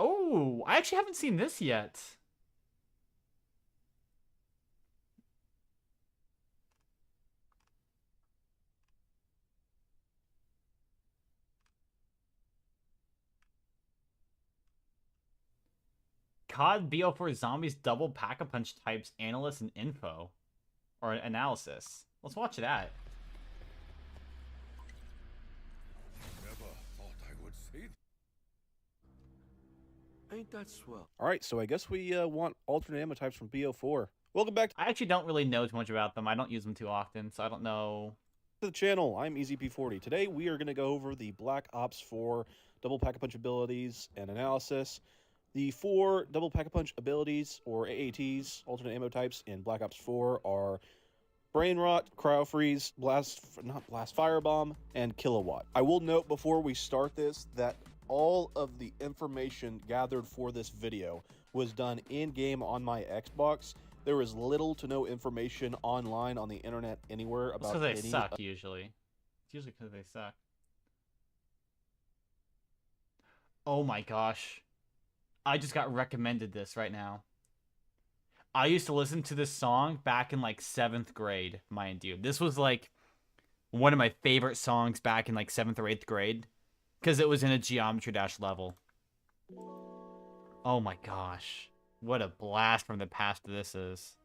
Oh, I actually haven't seen this yet. COD BO4 Zombies double pack-a-punch types, analysis, and info. Or analysis. Let's watch that. Never thought I would see. Ain't that swell? Alright, so I guess we want alternate ammo types from BO4. Welcome back I actually don't really know too much about them. I don't use them too often, so I don't know. to the channel. I'm EasyP40. Today we are going to go over the Black Ops 4 double pack-a-punch abilities and analysis. The 4 double pack-a-punch abilities, or AATs, alternate ammo types, in Black Ops 4 are Brain Rot, Cryo Freeze, Firebomb, and Kilowatt. I will note before we start this that all of the information gathered for this video was done in-game on my Xbox. There is little to no information online on the internet anywhere about Because they any suck, usually. It's usually because they suck. Oh my gosh. I just got recommended this right now. I used to listen to this song back in like 7th grade, mind you. This was like one of my favorite songs back in like 7th or 8th grade. Because it was in a Geometry Dash level. Oh my gosh. What a blast from the past this is.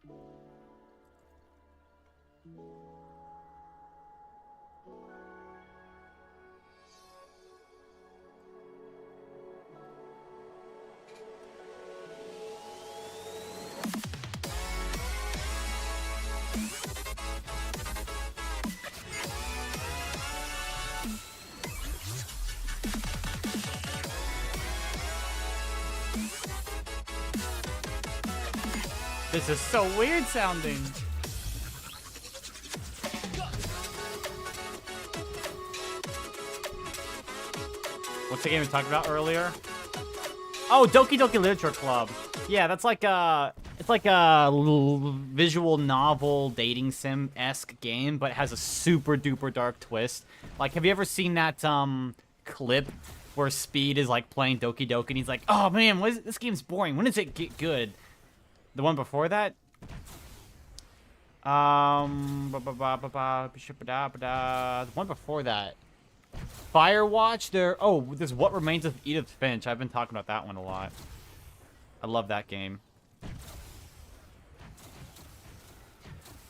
This is so weird sounding. What's the game we talked about earlier? Oh, Doki Doki Literature Club. Yeah, that's like it's like a visual novel dating sim-esque game, but it has a super duper dark twist. Like, have you ever seen that clip where Speed is like playing Doki Doki and he's like, "Oh man, this game's boring. When does it get good?" The one before that? The one before that. Firewatch, there's What Remains of Edith Finch. I've been talking about that one a lot. I love that game.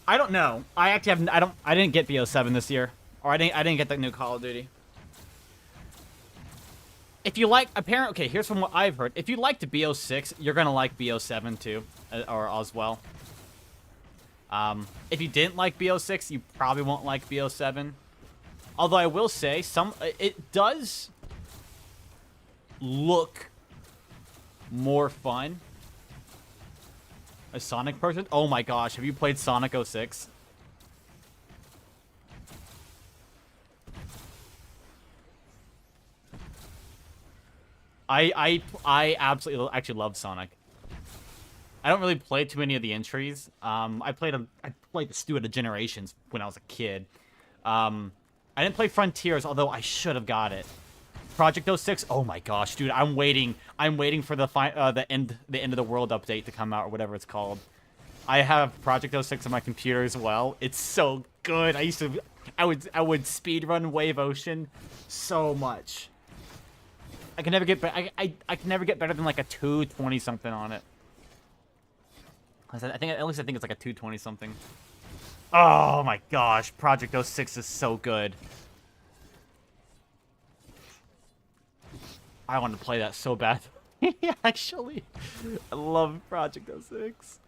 I don't know. I actually have I didn't get BO7 this year. Or I didn't get that new Call of Duty. If you like, okay, here's from what I've heard. If you liked BO6, you're gonna like BO7 too, or as well. If you didn't like BO6, you probably won't like BO7. Although I will say, it does look more fun. A Sonic person? Oh my gosh, have you played Sonic 06? I absolutely actually love Sonic. I don't really play too many of the entries. I played the Stew of the Generations when I was a kid. I didn't play Frontiers, although I should have got it. Project 06. Oh my gosh, dude, I'm waiting for the end of the world update to come out, or whatever it's called. I have Project 06 on my computer as well. It's so good. I would speedrun Wave Ocean so much. I can never get I can never get better than like a 220 something on it. I think it's like a 220 something. Oh my gosh, Project 06 is so good. I want to play that so bad. Actually, I love Project 06.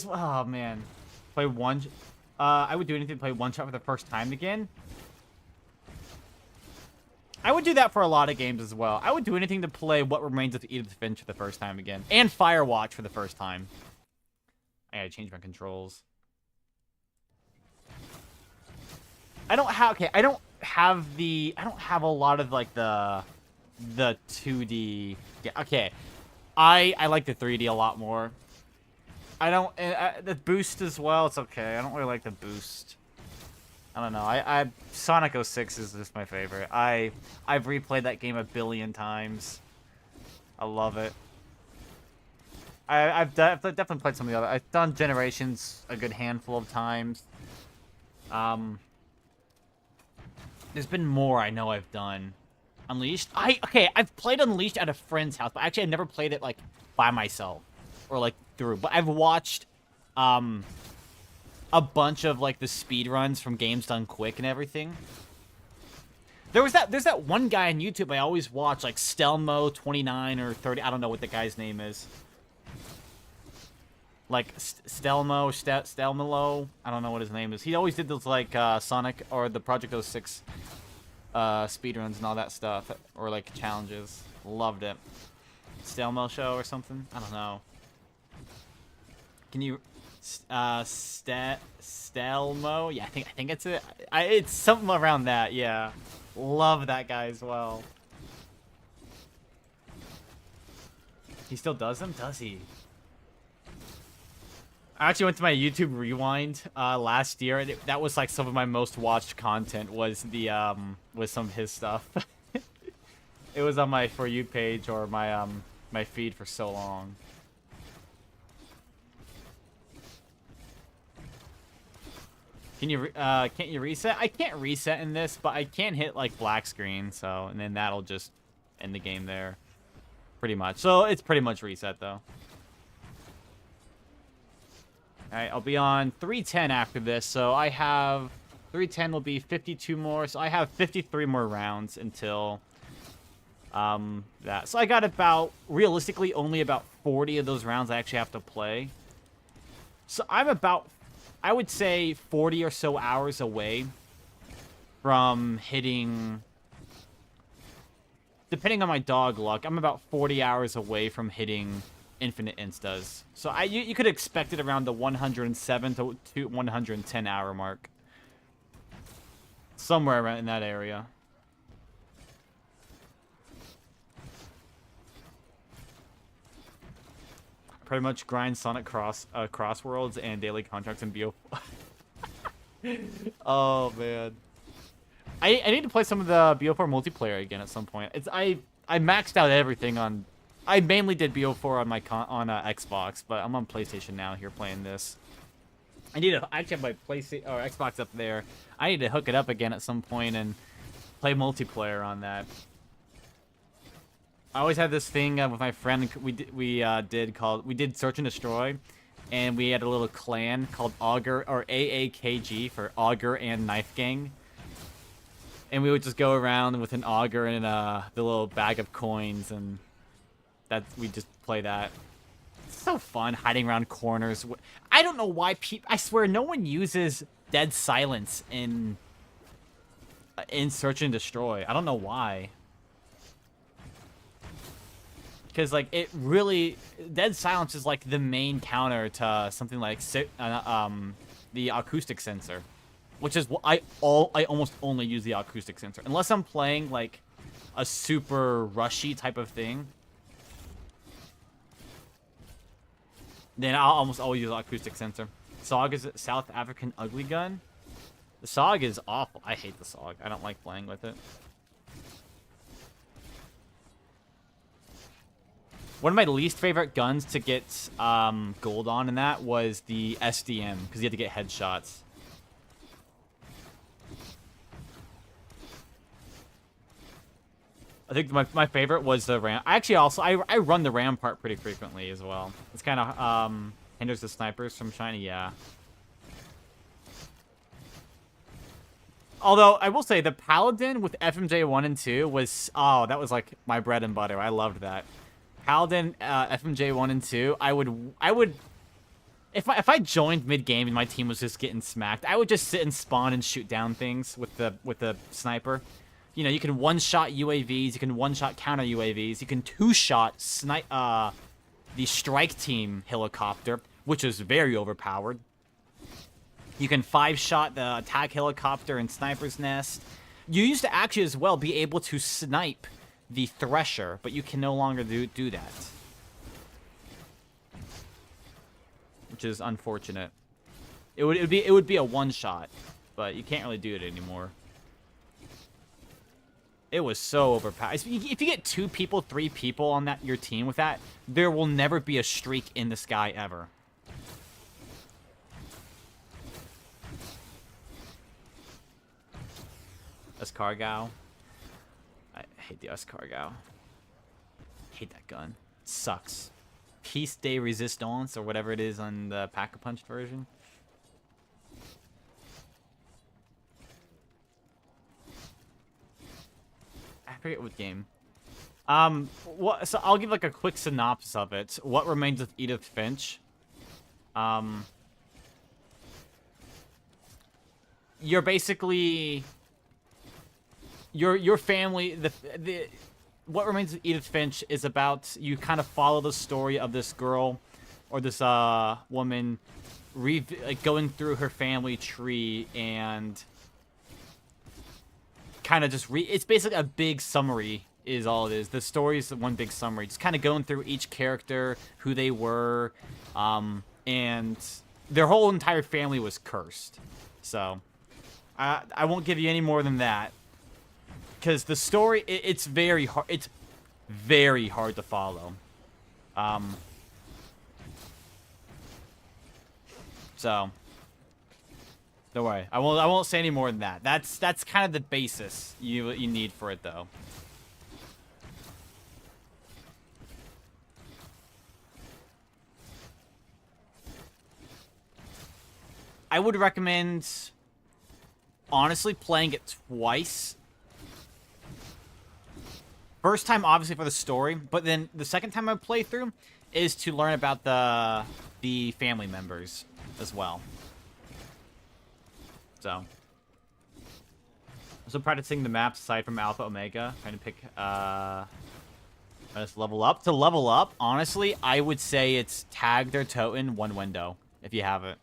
Oh man, play one. I would do anything to play One Shot for the first time again. I would do that for a lot of games as well. I would do anything to play What Remains of Edith Finch for the first time again. And Firewatch for the first time. I gotta change my controls. I don't have a lot of like the 2D. Yeah, okay. I like the 3D a lot more. I don't the boost as well. It's okay. I don't really like the boost. I don't know. Sonic 06 is just my favorite. I've replayed that game a billion times. I love it. I've definitely played some of the other. I've done Generations a good handful of times. There's been more I know I've done. Unleashed. I've played Unleashed at a friend's house, but actually I never played it like by myself or like through. But I've watched a bunch of like the speed runs from games done quick and everything. There's that one guy on YouTube I always watch, like Stelmo29 or 30. I don't know what the guy's name is. Like Stelmelo. I don't know what his name is. He always did those like Sonic or the Project 06 speedruns and all that stuff, or like challenges. Loved it. Stelmo show or something. I don't know. Can you Stelmo? Yeah, I think it's it. It's something around that. Yeah, love that guy as well. He still does them? Does he? I actually went to my YouTube Rewind last year, and that was like some of my most watched content was some of his stuff. It was on my For You page or my my feed for so long. Can you can't you reset? I can't reset in this, but I can hit like black screen, so and then that'll just end the game there, pretty much. So it's pretty much reset though. All right, I'll be on 310 after this, so I have 310 will be 52 more, so I have 53 more rounds until that. So I got about realistically only about 40 of those rounds I actually have to play. So I'm about, I would say 40 or so hours away from hitting, depending on my dog luck, I'm about 40 hours away from hitting infinite instas. So you could expect it around the 107 to 110 hour mark. Somewhere around in that area. Pretty much grind Sonic Crossworlds and daily contracts in BO. Oh man. I need to play some of the BO4 multiplayer again at some point. I maxed out everything on. I mainly did BO4 on my Xbox, but I'm on PlayStation now here playing this. I actually have my PlayStation or Xbox up there. I need to hook it up again at some point and play multiplayer on that. I always had this thing with my friend we did Search and Destroy, and we had a little clan called Augur or AAKG for Augur and Knife Gang. And we would just go around with an auger and the little bag of coins, and we just play that. It's so fun hiding around corners. I don't know why people. I swear no one uses Dead Silence in Search and Destroy. I don't know why. Because like it really, Dead Silence is like the main counter to something like the acoustic sensor, which is what I almost only use the acoustic sensor unless I'm playing like a super rushy type of thing. Then I'll almost always use acoustic sensor. SOG is a South African ugly gun. The SOG is awful. I hate the SOG. I don't like playing with it. One of my least favorite guns to get gold on in that was the SDM, because you had to get headshots. I think my favorite was the Ram. I run the Ram part pretty frequently as well. It's kind of hinders the snipers from shiny, yeah. Although, I will say, the Paladin with FMJ 1 and 2 was... Oh, that was like my bread and butter. I loved that. Paladin, FMJ 1 and 2, I would... If I joined mid-game and my team was just getting smacked, I would just sit and spawn and shoot down things with the sniper. You know, you can one-shot UAVs, you can one-shot counter UAVs, you can two-shot the strike team helicopter, which is very overpowered. You can 5-shot the attack helicopter and sniper's nest. You used to actually as well be able to snipe the Thresher, but you can no longer do that. Which is unfortunate. It would be a one-shot, but you can't really do it anymore. It was so overpowered. If you get 2 people, 3 people on your team with that, there will never be a streak in the sky ever. Escargot. I hate the Escargot. Hate that gun. It sucks. Piece de Resistance, or whatever it is on the Pack-a-Punch version. I forget what game. So I'll give like a quick synopsis of it. What Remains of Edith Finch. You're basically your family. What Remains of Edith Finch is about. You kind of follow the story of this girl, or this woman, going through her family tree and kind of just it's basically a big summary is all it is. The story is one big summary, just kind of going through each character, who they were, and their whole entire family was cursed. So I won't give you any more than that, because the story it's very hard. It's very hard to follow. So don't worry. I won't say any more than that. That's kind of the basis you need for it, though. I would recommend, honestly, playing it twice. First time, obviously, for the story, but then the second time I play through is to learn about the family members as well. So, also practicing the maps aside from Alpha Omega, trying to pick just level up. To level up, honestly, I would say it's Tagged or Toten one window if you have it.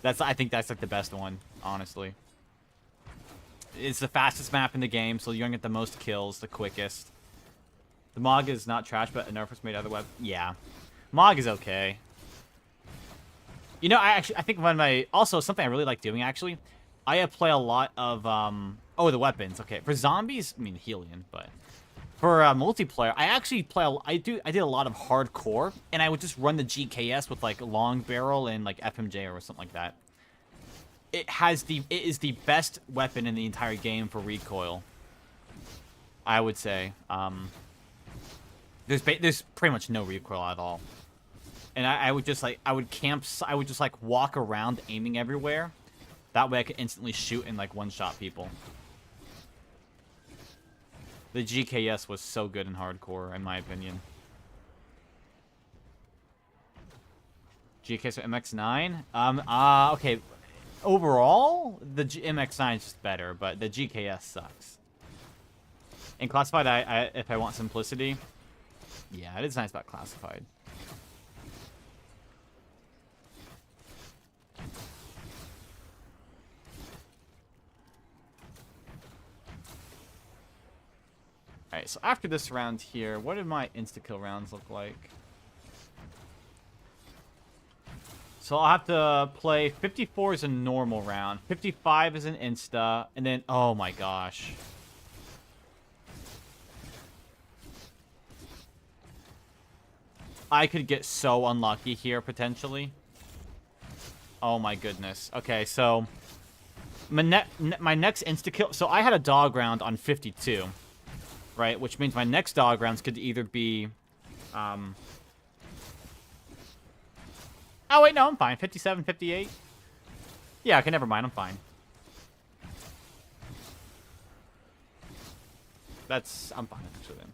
I think that's like the best one, honestly. It's the fastest map in the game, so you're gonna get the most kills, the quickest. The Mog is not trash, but Nerfus made other web. Yeah, Mog is okay. You know, I think one of my something I really like doing actually. I play a lot of the weapons. Okay, for zombies, I mean Helion, but for multiplayer, I actually I did a lot of hardcore, and I would just run the GKS with like long barrel and like FMJ or something like that. It is the best weapon in the entire game for recoil, I would say. There's pretty much no recoil at all. And I would just walk around aiming everywhere. That way I could instantly shoot and like one-shot people. The GKS was so good in hardcore, in my opinion. GKS or MX9? Okay. Overall, the MX9 is just better, but the GKS sucks. In Classified, if I want simplicity, yeah, it is nice about Classified. Alright, so after this round here, what did my insta-kill rounds look like? So I'll have to play 54 is a normal round, 55 is an insta, and then, oh my gosh. I could get so unlucky here, potentially. Oh my goodness. Okay, so my next insta-kill... So I had a dog round on 52, right? Which means my next dog rounds could either be... Oh, wait, no, I'm fine. 57, 58. Yeah, okay, never mind. I'm fine. I'm fine, actually, then.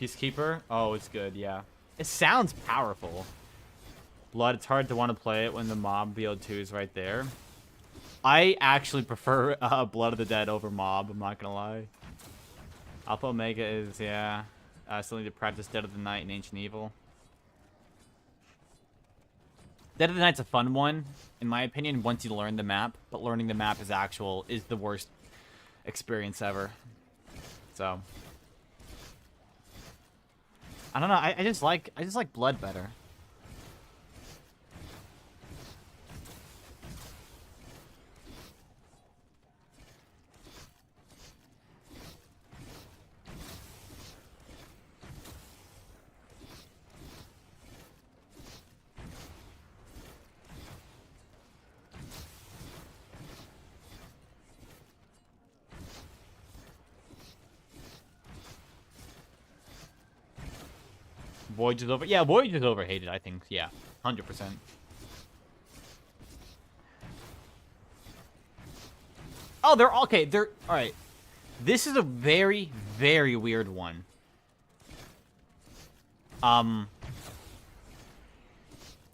Peacekeeper? Oh, it's good, yeah. It sounds powerful. Blood, it's hard to want to play it when the mob BO2 is right there. I actually prefer Blood of the Dead over mob, I'm not gonna lie. Alpha Omega is, yeah. I still need to practice Dead of the Night and Ancient Evil. Dead of the Night's a fun one, in my opinion, once you learn the map. But learning the map is the worst experience ever. So I don't know. I just like Blood better. Voyage is over. Yeah, Voyage is overhated, I think. Yeah, 100%. Oh, they're okay. They're all right. This is a very, very weird one.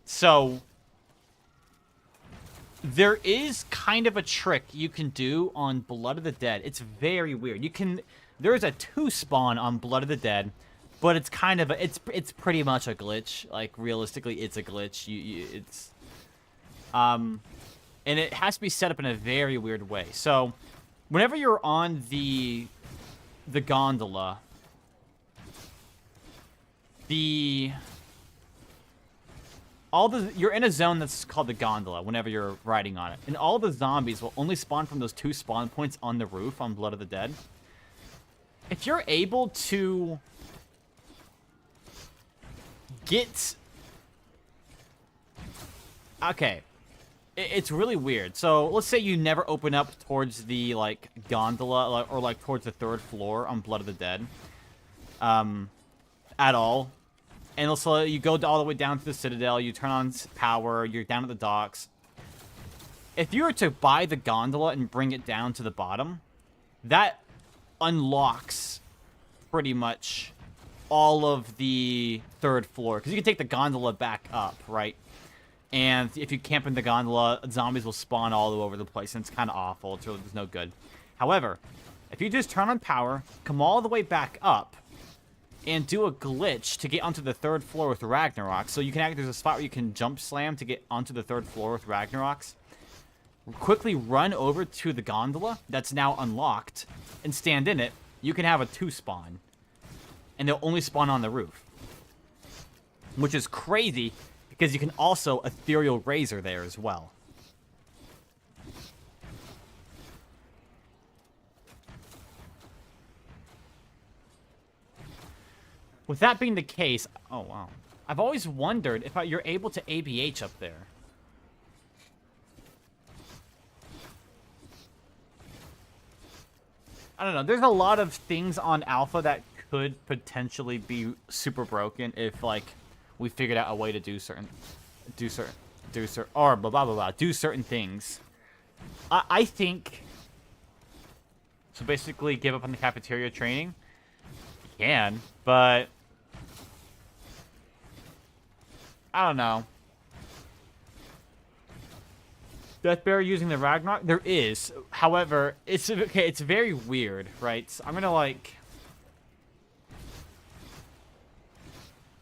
So there is kind of a trick you can do on Blood of the Dead. It's very weird. There's a 2 spawn on Blood of the Dead. But it's kind of it's pretty much a glitch. Like realistically, it's a glitch. And it has to be set up in a very weird way. So, whenever you're on the gondola, you're in a zone that's called the gondola. Whenever you're riding on it, and all the zombies will only spawn from those 2 spawn points on the roof on Blood of the Dead. If you're able to okay, it's really weird. So let's say you never open up towards the like gondola or like towards the 3rd floor on Blood of the Dead at all, and also you go all the way down to the Citadel, you turn on power, you're down at the docks. If you were to buy the gondola and bring it down to the bottom, that unlocks pretty much all of the 3rd floor, because you can take the gondola back up, right? And if you camp in the gondola, zombies will spawn all over the place, and it's kind of awful. It's no good. However, if you just turn on power, come all the way back up, and do a glitch to get onto the 3rd floor with Ragnarok, so you can there's a spot where you can jump slam to get onto the 3rd floor with Ragnaroks. Quickly run over to the gondola that's now unlocked, and stand in it. You can have a 2 spawn. And they'll only spawn on the roof. Which is crazy, because you can also Ethereal Razor there as well. With that being the case... Oh, wow. I've always wondered if you're able to ABH up there. I don't know. There's a lot of things on Alpha that could potentially be super broken if like we figured out a way to do certain things. I think so. Basically, give up on the cafeteria training. You can, but I don't know. Death Bear using the Ragnarok? There is. However, it's okay. It's very weird, right? So I'm gonna like.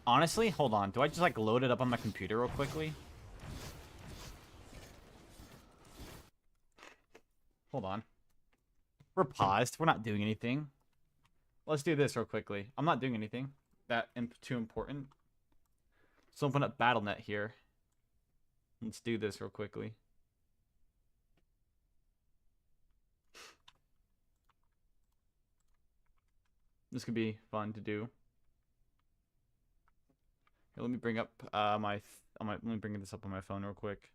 Honestly, hold on. Do I just like load it up on my computer real quickly? Hold on. We're paused. We're not doing anything. Let's do this real quickly. I'm not doing anything too important. Let's open up BattleNet here. Let's do this real quickly. This could be fun to do. Here, let me bring up let me bring this up on my phone real quick.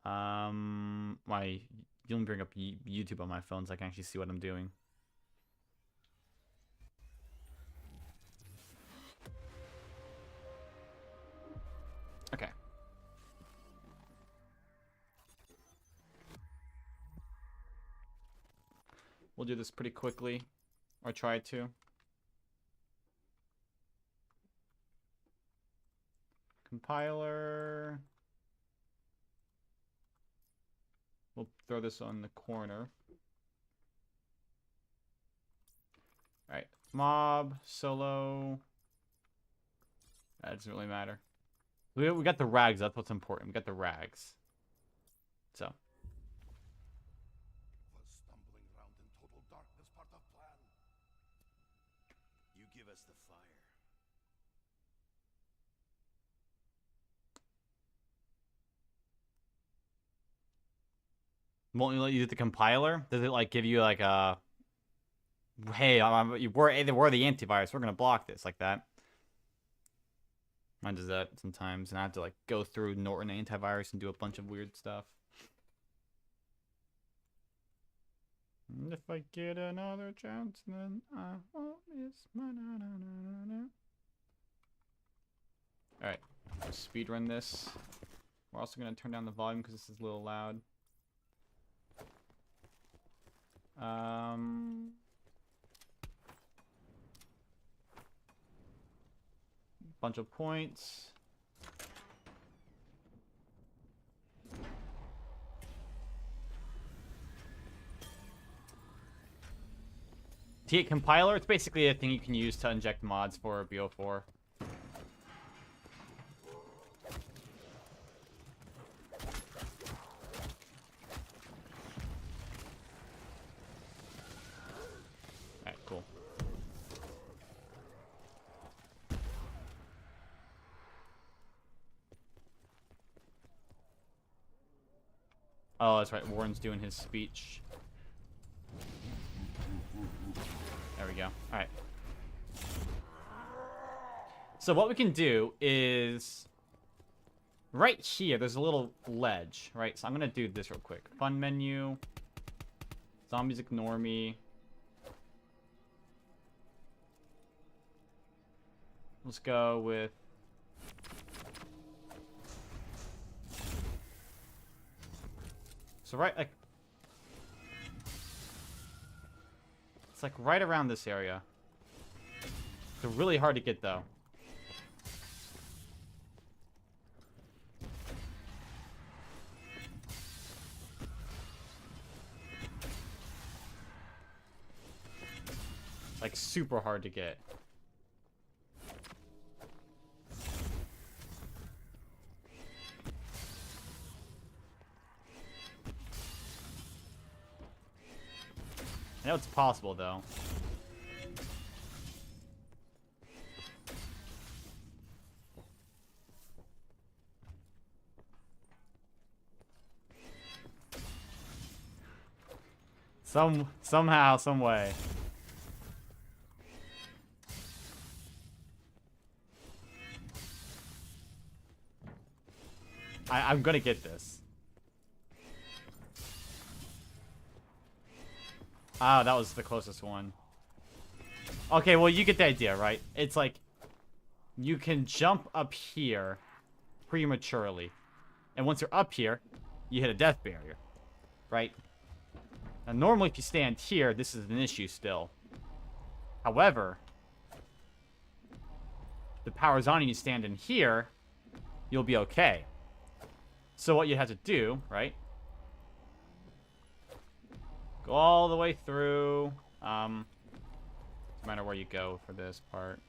Let me bring up YouTube on my phone so I can actually see what I'm doing. Okay. We'll do this pretty quickly, or try to. Compiler. We'll throw this on the corner. Alright. Mob, solo. That doesn't really matter. We got the rags. That's what's important. We got the rags. So. Was stumbling around in total darkness part of plan? You give us the fire. Won't you let you do the compiler? Does it like give you like a hey, we're the antivirus. We're gonna block this like that. Mine does that sometimes, and I have to like go through Norton antivirus and do a bunch of weird stuff. And if I get another chance, then I won't miss my na-na-na-na-na. All right, let's speedrun this. We're also gonna turn down the volume because this is a little loud. Bunch of points. T8 compiler, it's basically a thing you can use to inject mods for BO4. Alright, cool. Oh, that's right. Warren's doing his speech. There we go. All right. So what we can do is right here, there's a little ledge, right? So I'm going to do this real quick. Fun menu. Zombies ignore me. Let's go with so right like it's like right around this area. They're really hard to get though. Like super hard to get. I know it's possible, though. Somehow, some way. I'm gonna get this. Oh, that was the closest one. Okay, well, you get the idea, right? It's like you can jump up here prematurely. And once you're up here, you hit a death barrier, right? Now, normally if you stand here, this is an issue still. However, the power's on and you stand in here, you'll be okay. So what you have to do, right? Go all the way through. Doesn't matter where you go for this part.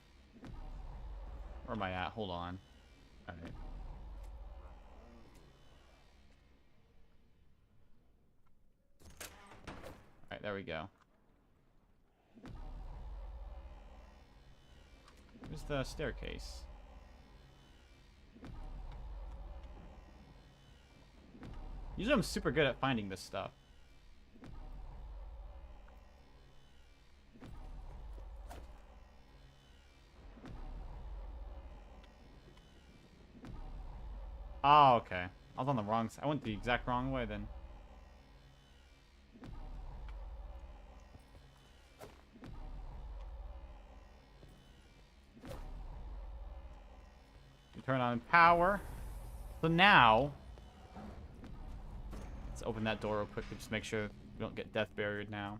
Where am I at? Hold on. Alright. Alright, there we go. Where's the staircase? Usually I'm super good at finding this stuff. Oh, okay. I was on the wrong side. I went the exact wrong way then. You turn on power. So now, let's open that door real quickly. Just make sure we don't get death barriered now.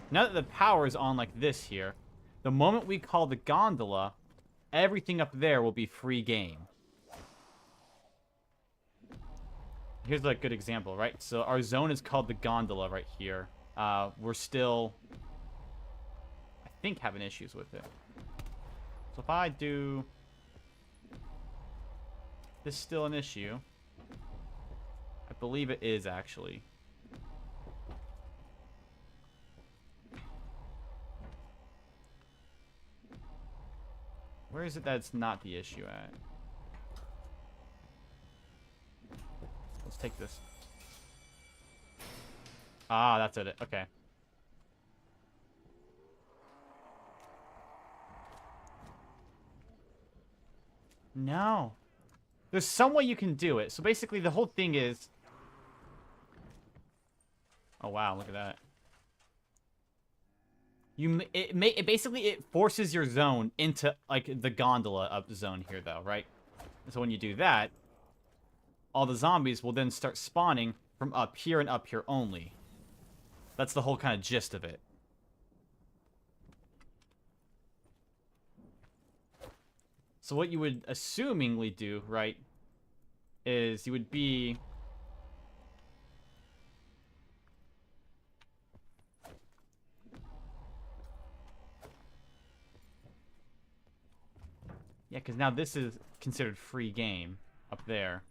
Now that the power is on like this here, the moment we call the gondola, everything up there will be free game. Here's a good example, right? So our zone is called the gondola right here. We're still, I think, having issues with it. So if I do, this is still an issue. I believe it is actually. Where is it that it's not the issue at? Let's take this. Ah, that's it. Okay. No. There's some way you can do it. So basically the whole thing is... Oh, wow. Look at that. Basically, it forces your zone into, like, the gondola up zone here, though, right? So when you do that, all the zombies will then start spawning from up here and up here only. That's the whole kind of gist of it. So what you would assumingly do, right, is you would be... Yeah, because now this is considered free game up there.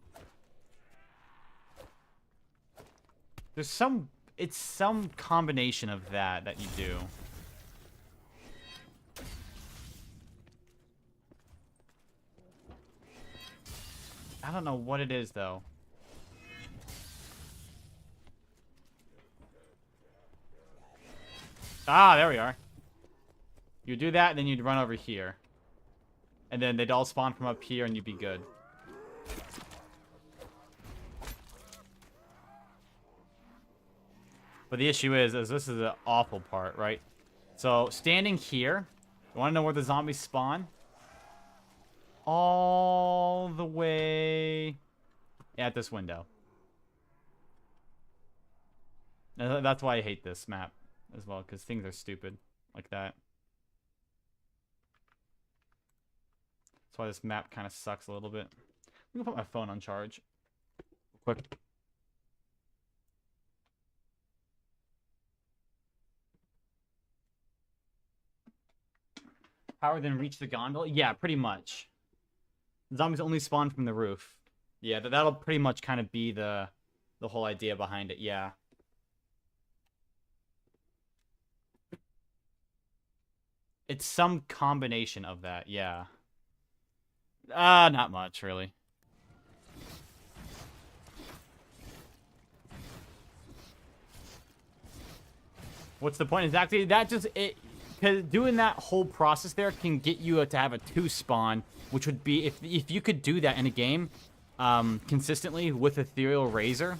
There's some... It's some combination of that you do. I don't know what it is, though. Ah, there we are. You do that, and then you'd run over here. And then they'd all spawn from up here, and you'd be good. But the issue is this is the awful part, right? So, standing here, you want to know where the zombies spawn? All the way at this window. And that's why I hate this map as well, because things are stupid like that. That's why this map kind of sucks a little bit. I'm gonna put my phone on charge. Quick. Power then reach the gondola? Yeah, pretty much. Zombies only spawn from the roof. Yeah, that'll pretty much kind of be the whole idea behind it, yeah. It's some combination of that, yeah. Not much, really. What's the point exactly? That just... Because doing that whole process there can get you to have a 2 spawn, which would be, if you could do that in a game consistently with Ethereal Razor,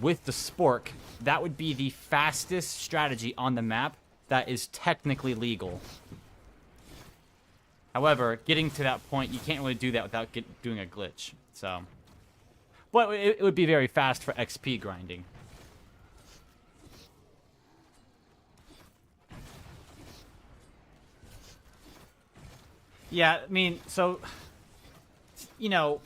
with the Spork, that would be the fastest strategy on the map that is technically legal. However, getting to that point, you can't really do that without doing a glitch. So, but it would be very fast for XP grinding. Yeah, I mean, so, you know,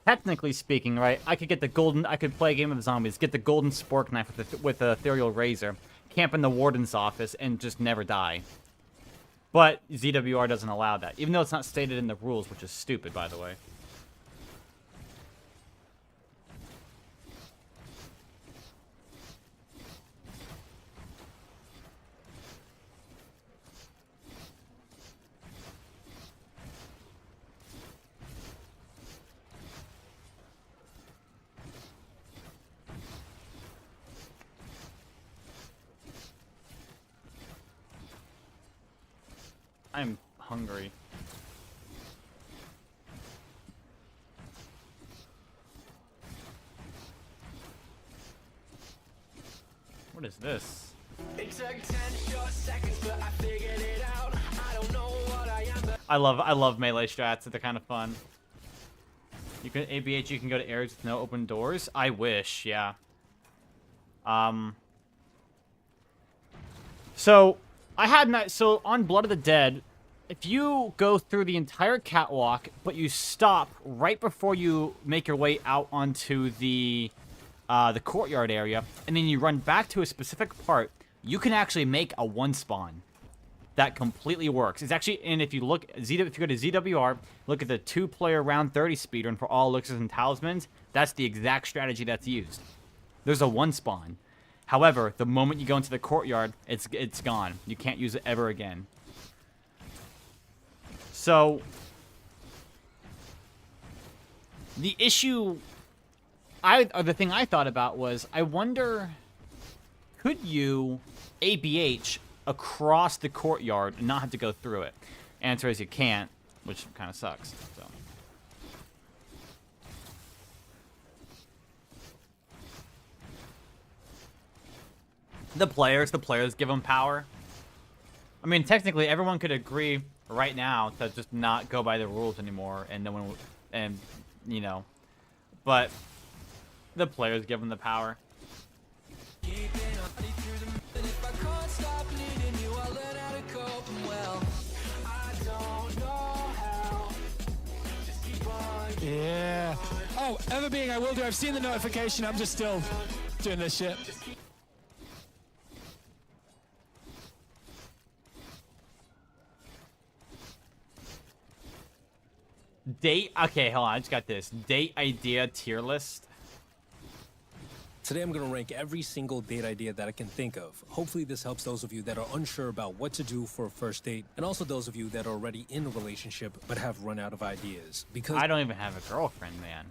technically speaking, right? I could play a game of zombies, get the golden spork knife with the ethereal razor, camp in the warden's office, and just never die. But ZWR doesn't allow that, even though it's not stated in the rules, which is stupid, by the way. I'm hungry. What is this? It took 10 short seconds, but I figured it out. I don't know what I am, but I love melee strats. They're kind of fun. You can ABH. You can go to areas with no open doors. I wish, yeah. So I had so on Blood of the Dead, if you go through the entire catwalk, but you stop right before you make your way out onto the courtyard area, and then you run back to a specific part, you can actually make a one spawn. That completely works. It's actually, and if you look, if you go to ZWR, look at the 2-player round 30 speedrun for all elixirs and talismans, that's the exact strategy that's used. There's a one spawn. However, the moment you go into the courtyard, it's gone. You can't use it ever again. So, the issue, the thing I thought about was, I wonder, could you ABH across the courtyard and not have to go through it? Answer is you can't, which kind of sucks. So. The players give them power. I mean, technically, everyone could agree right now to just not go by the rules anymore, and no one, and you know, but the players give them the power. yeah. Oh, ever being I will do. I've seen the notification. I'm just still doing this shit. Date. Okay, hold on. I just got this. Date idea tier list. Today I'm going to rank every single date idea that I can think of. Hopefully this helps those of you that are unsure about what to do for a first date, and also those of you that are already in a relationship but have run out of ideas. Because I don't even have a girlfriend, man.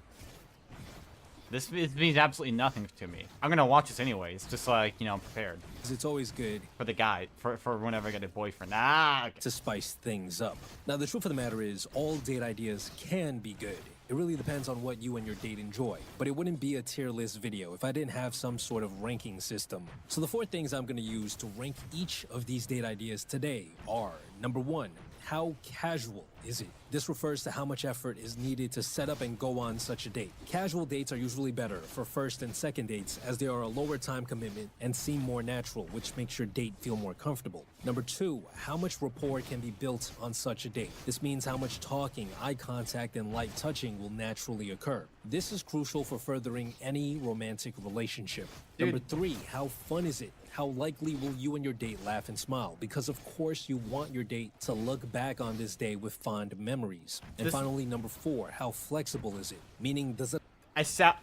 This means absolutely nothing to me. I'm gonna watch this anyways, just like, you know, I'm prepared. it's always good For the guy, for whenever I get a boyfriend. Ah, okay. to spice things up. Now the truth of the matter is, all date ideas can be good. It really depends on what you and your date enjoy, but it wouldn't be a tier list video if I didn't have some sort of ranking system. So the 4 things I'm going to use to rank each of these date ideas today are: number 1, how casual is it? This refers to how much effort is needed to set up and go on such a date. Casual dates are usually better for first and second dates, as they are a lower time commitment and seem more natural, which makes your date feel more comfortable. Number 2, how much rapport can be built on such a date. This means how much talking, eye contact, and light touching will naturally occur. This is crucial for furthering any romantic relationship. Dude. Number 3, how fun is it? How likely will you and your date laugh and smile? Because of course you want your date to look back on this day with fond memories. And This- finally, number 4, how flexible is it? Meaning, does it I sat.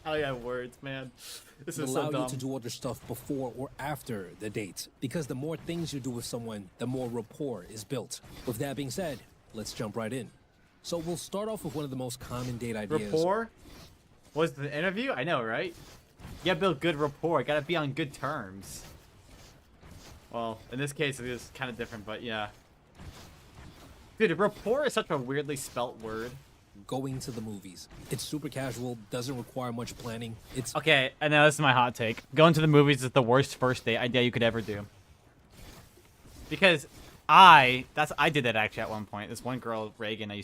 I have words, man. This is allow so dumb. you to do other stuff before or after the date? Because the more things you do with someone, the more rapport is built. With that being said, let's jump right in. So we'll start off with one of the most common date ideas. Rapport? Was the interview? I know, right? You gotta build good rapport. You gotta be on good terms. Well, in this case, it is kind of different, but yeah. Dude, rapport is such a weirdly spelt word. Going to the movies. It's super casual, doesn't require much planning. It's Okay, I know this is my hot take. Going to the movies is the worst first date idea you could ever do. Because I did that actually at one point. This one girl, Reagan, I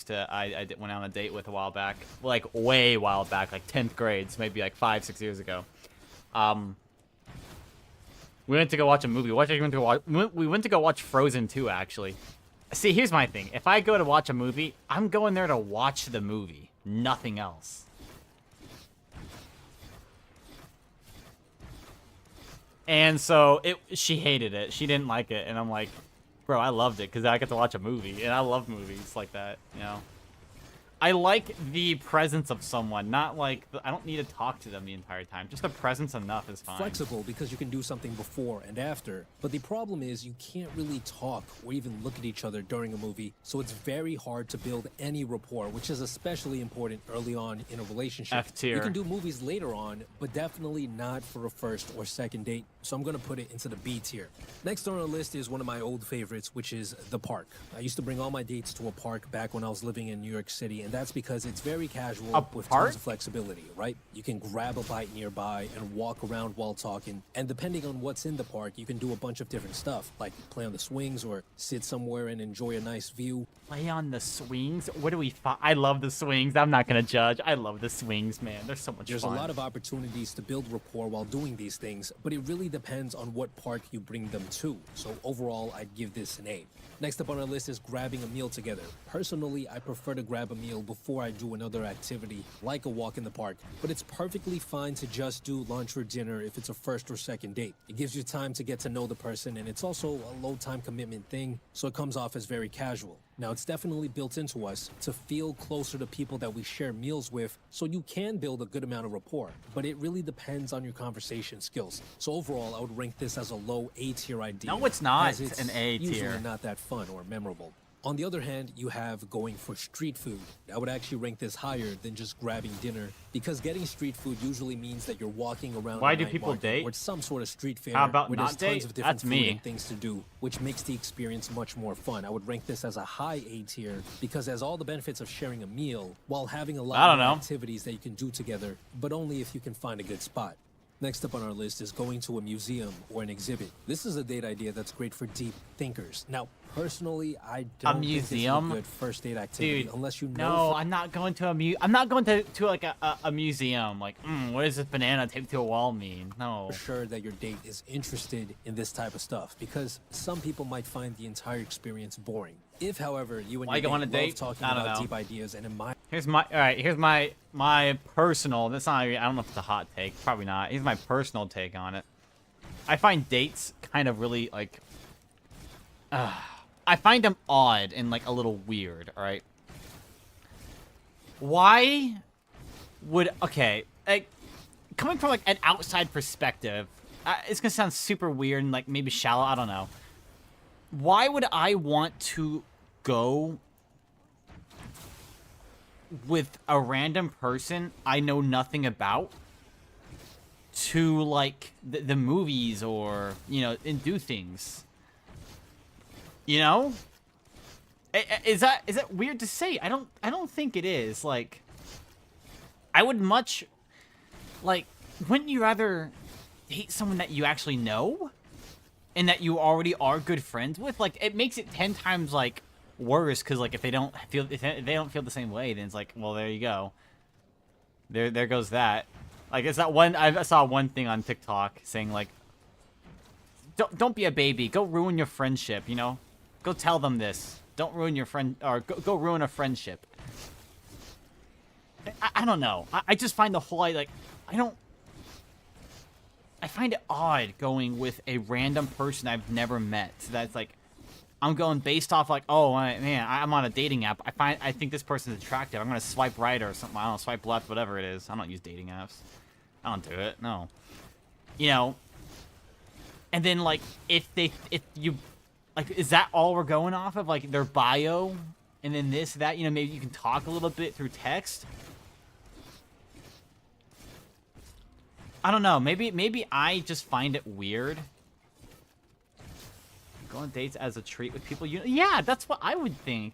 went on a date with a while back, like way while back, like 10th grade, so maybe like 5-6 years ago. We went to go watch a movie. We went to go watch Frozen 2 actually. See, here's my thing. If I go to watch a movie, I'm going there to watch the movie, nothing else. And so she hated it. She didn't like it, and I'm like, bro, I loved it because I get to watch a movie, and I love movies like that, you know. I like the presence of someone, not like I don't need to talk to them the entire time. Just the presence enough is fine. Flexible because you can do something before and after, but the problem is you can't really talk or even look at each other during a movie, so it's very hard to build any rapport, which is especially important early on in a relationship. F tier. You can do movies later on, but definitely not for a first or second date, so I'm gonna put it into the B tier. Next on our list is one of my old favorites, which is the park. I used to bring all my dates to a park back when I was living in New York City, and that's because it's very casual with park? tons of flexibility, right? You can grab a bite nearby and walk around while talking, and depending on what's in the park, you can do a bunch of different stuff, like play on the swings or sit somewhere and enjoy a nice view. Play on the swings? What do we I love the swings. I'm not gonna judge. I love the swings, man. They're so much There's fun. a lot of opportunities to build rapport while doing these things, but it really depends on what park you bring them to. So overall, I'd give this an A. Next up on our list is grabbing a meal together. Personally, I prefer to grab a meal before I do another activity, like a walk in the park, but it's perfectly fine to just do lunch or dinner if it's a first or second date. It gives you time to get to know the person, and it's also a low time commitment thing, so it comes off as very casual. Now, it's definitely built into us to feel closer to people that we share meals with, so you can build a good amount of rapport, but it really depends on your conversation skills. So overall, I would rank this as a low A tier idea. No, it's not. as It's an A tier. Usually not that fun or memorable. On the other hand, you have going for street food. I would actually rank this higher than just grabbing dinner, because getting street food usually means that you're walking around Why a do night people market date? or some sort of street fair How about where not there's tons date? of different That's food me. and things to do, which makes the experience much more fun. I would rank this as a high A tier because it has all the benefits of sharing a meal while having a lot I don't of know. activities that you can do together, but only if you can find a good spot. Next up on our list is going to a museum or an exhibit. This is a date idea that's great for deep thinkers. Now, personally, I don't think this is a museum? good first date activity Dude, unless you know. no, I'm not going to I'm not going to like a museum. Like, what does this banana taped to a wall mean? No. For sure that your date is interested in this type of stuff, because some people might find the entire experience boring. If, however, you and Why your go on a date love date? talking I don't about know. deep ideas and admire Here's my personal. That's not. I don't know if it's a hot take. Probably not. Here's my personal take on it. I find dates kind of really like. I find them odd and like a little weird. All right. Why would like coming from like an outside perspective? It's gonna sound super weird and like maybe shallow. I don't know. Why would I want to go with a random person I know nothing about to like the movies or and do things? You know? Is that weird to say? I don't think it is. Like, I would much like, wouldn't you rather date someone that you actually know and that you already are good friends with? Like, it makes it 10 times like worse, because like if they don't feel the same way, then it's like, well, there you go. There goes that. Like, it's that one. I saw one thing on TikTok saying like, don't be a baby. Go ruin your friendship. Go tell them this. Don't ruin your friend, or go ruin a friendship. I don't know. I just find the whole like I find it odd going with a random person I've never met. So that's like, I'm going based off like, oh man, I'm on a dating app. I think this person's attractive. I'm gonna swipe right or something. I don't know, swipe left, whatever it is. I don't use dating apps. I don't do it. No. And then like if you like, is that all we're going off of? Like their bio, and then this, that. Maybe you can talk a little bit through text. I don't know. Maybe I just find it weird. Go on dates as a treat with people yeah, that's what I would think,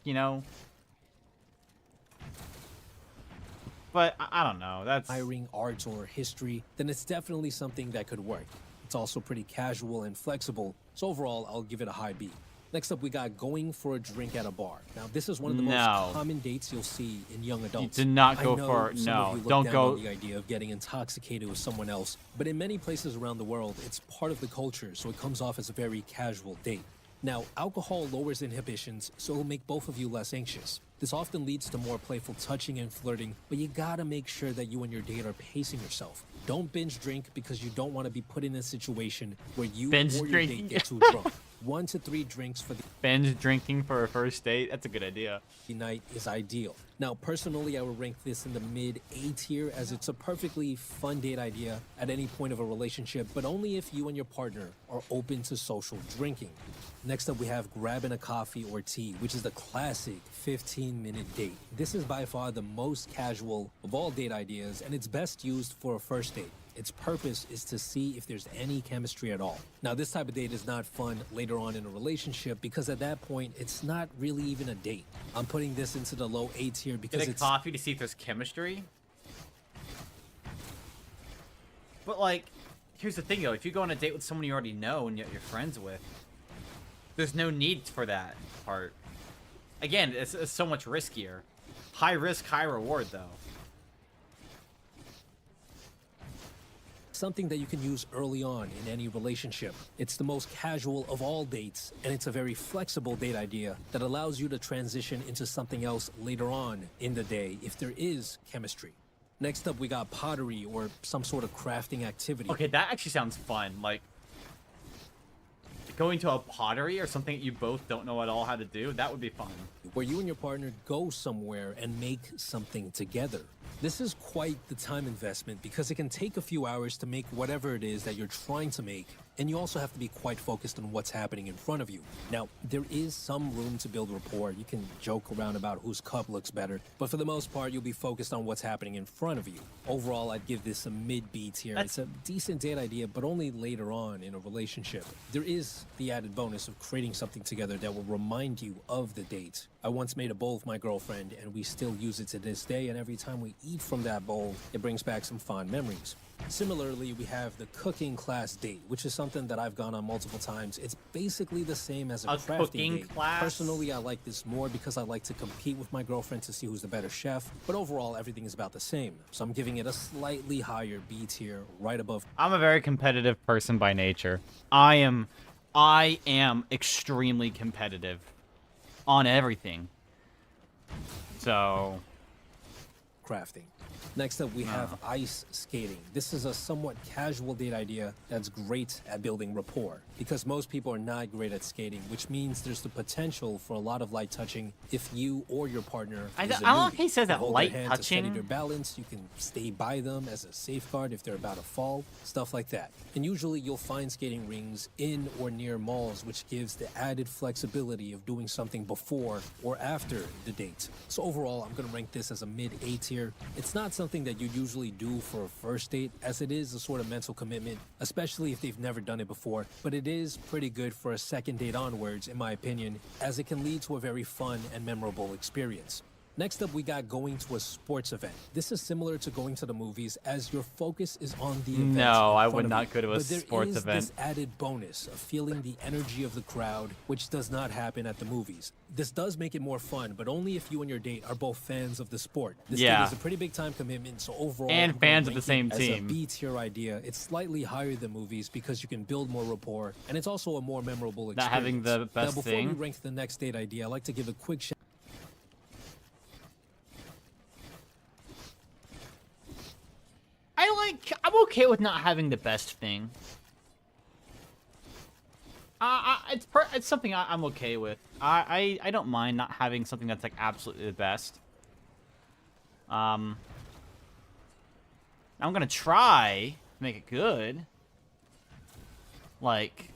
But I don't know. That's admiring art or history, then it's definitely something that could work. It's also pretty casual and flexible, so overall, I'll give it a high B. Next up, we got going for a drink at a bar. Now, this is one of the No. most common dates you'll see in young adults. do not go I know for- some no, of you look don't down go- on the idea of getting intoxicated with someone else, but in many places around the world, it's part of the culture, so it comes off as a very casual date. Now, alcohol lowers inhibitions, so it'll make both of you less anxious. This often leads to more playful touching and flirting, but you gotta make sure that you and your date are pacing yourself. Don't binge drink because you don't want to be put in a situation where you Binge or your drinking. date get too drunk. 1 to 3 drinks for the Binge drinking for a first date? That's a good idea. night is ideal. Now, personally, I would rank this in the mid A tier as it's a perfectly fun date idea at any point of a relationship, but only if you and your partner are open to social drinking. Next up, we have grabbing a coffee or tea, which is the classic 15-minute date. This is by far the most casual of all date ideas, and it's best used for a first date. Its purpose is to see if there's any chemistry at all. Now, this type of date is not fun later on in a relationship because at that point, it's not really even a date. I'm putting this into the low A tier because Get a it's coffee to see if there's chemistry? But, like, here's the thing, though. If you go on a date with someone you already know and yet you're friends with, there's no need for that part. Again, it's so much riskier. High risk, high reward, though. something that you can use early on in any relationship. It's the most casual of all dates, and it's a very flexible date idea that allows you to transition into something else later on in the day if there is chemistry. Next up, we got pottery or some sort of crafting activity. Okay, that actually sounds fun. Like, going to a pottery or something that you both don't know at all how to do, that would be fun. Where you and your partner go somewhere and make something together. This is quite the time investment because it can take a few hours to make whatever it is that you're trying to make, and you also have to be quite focused on what's happening in front of you. Now, there is some room to build rapport. You can joke around about whose cup looks better, but for the most part, you'll be focused on what's happening in front of you. Overall, I'd give this a mid-B tier. It's a decent date idea, but only later on in a relationship. There is the added bonus of creating something together that will remind you of the date. I once made a bowl with my girlfriend, and we still use it to this day, and every time we eat from that bowl, it brings back some fond memories. Similarly, we have the cooking class date, which is something that I've gone on multiple times. It's basically the same as a crafting cooking date. class? Personally, I like this more because I like to compete with my girlfriend to see who's the better chef, but overall, everything is about the same. So I'm giving it a slightly higher B tier, right above. I'm a very competitive person by nature. I am extremely competitive on everything. So, Crafting. Next up, we have ice skating. This is a somewhat casual date idea that's great at building rapport because most people are not great at skating, which means there's the potential for a lot of light touching if you or your partner I is don't a like newbie. he says that You hold light their hand to steady touching. their balance. You can stay by them as a safeguard if they're about to fall, stuff like that. And usually you'll find skating rings in or near malls, which gives the added flexibility of doing something before or after the date. So overall, I'm gonna rank this as a mid-A tier. It's not something that you usually do for a first date, as it is a sort of mental commitment, especially if they've never done it before, but it is pretty good for a second date onwards, in my opinion, as it can lead to a very fun and memorable experience. Next up, we got going to a sports event. This is similar to going to the movies, as your focus is on the event. No, I in front would of not you. go to a But there sports is event. this added bonus of feeling the energy of the crowd, which does not happen at the movies. This does make it more fun, but only if you and your date are both fans of the sport. This Yeah. thing is a pretty big time commitment, so overall, And I'm gonna fans of the rank same it as team. a B tier idea. It's slightly higher than movies because you can build more rapport, and it's also a more memorable experience. Not having the best now, before thing. we rank the next date idea, I'd like to give a quick shout. I'm okay with not having the best thing. It's something I'm okay with. I don't mind not having something that's like absolutely the best. I'm gonna try to make it good. Like,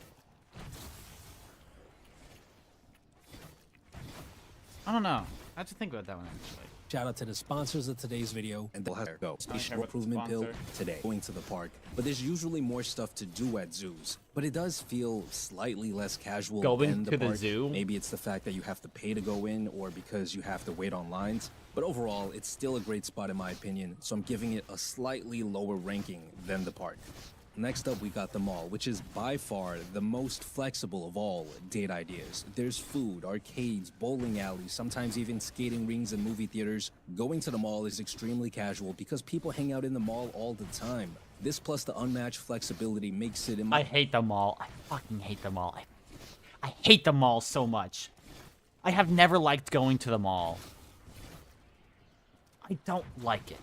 I don't know. I have to think about that one actually. Shout out to the sponsors of today's video, and they'll have to go. care Spatial about the improvement pill sponsor. today. Going to the park, but there's usually more stuff to do at zoos. But it does feel slightly less casual Going than to the park. zoo? Maybe it's the fact that you have to pay to go in, or because you have to wait on lines. But overall, it's still a great spot in my opinion. So I'm giving it a slightly lower ranking than the park. Next up, we got the mall, which is by far the most flexible of all date ideas. There's food, arcades, bowling alleys, sometimes even skating rings and movie theaters. Going to the mall is extremely casual because people hang out in the mall all the time. This plus the unmatched flexibility makes it in my I hate them all. I fucking hate them all. I hate the mall so much. I have never liked going to the mall. I don't like it.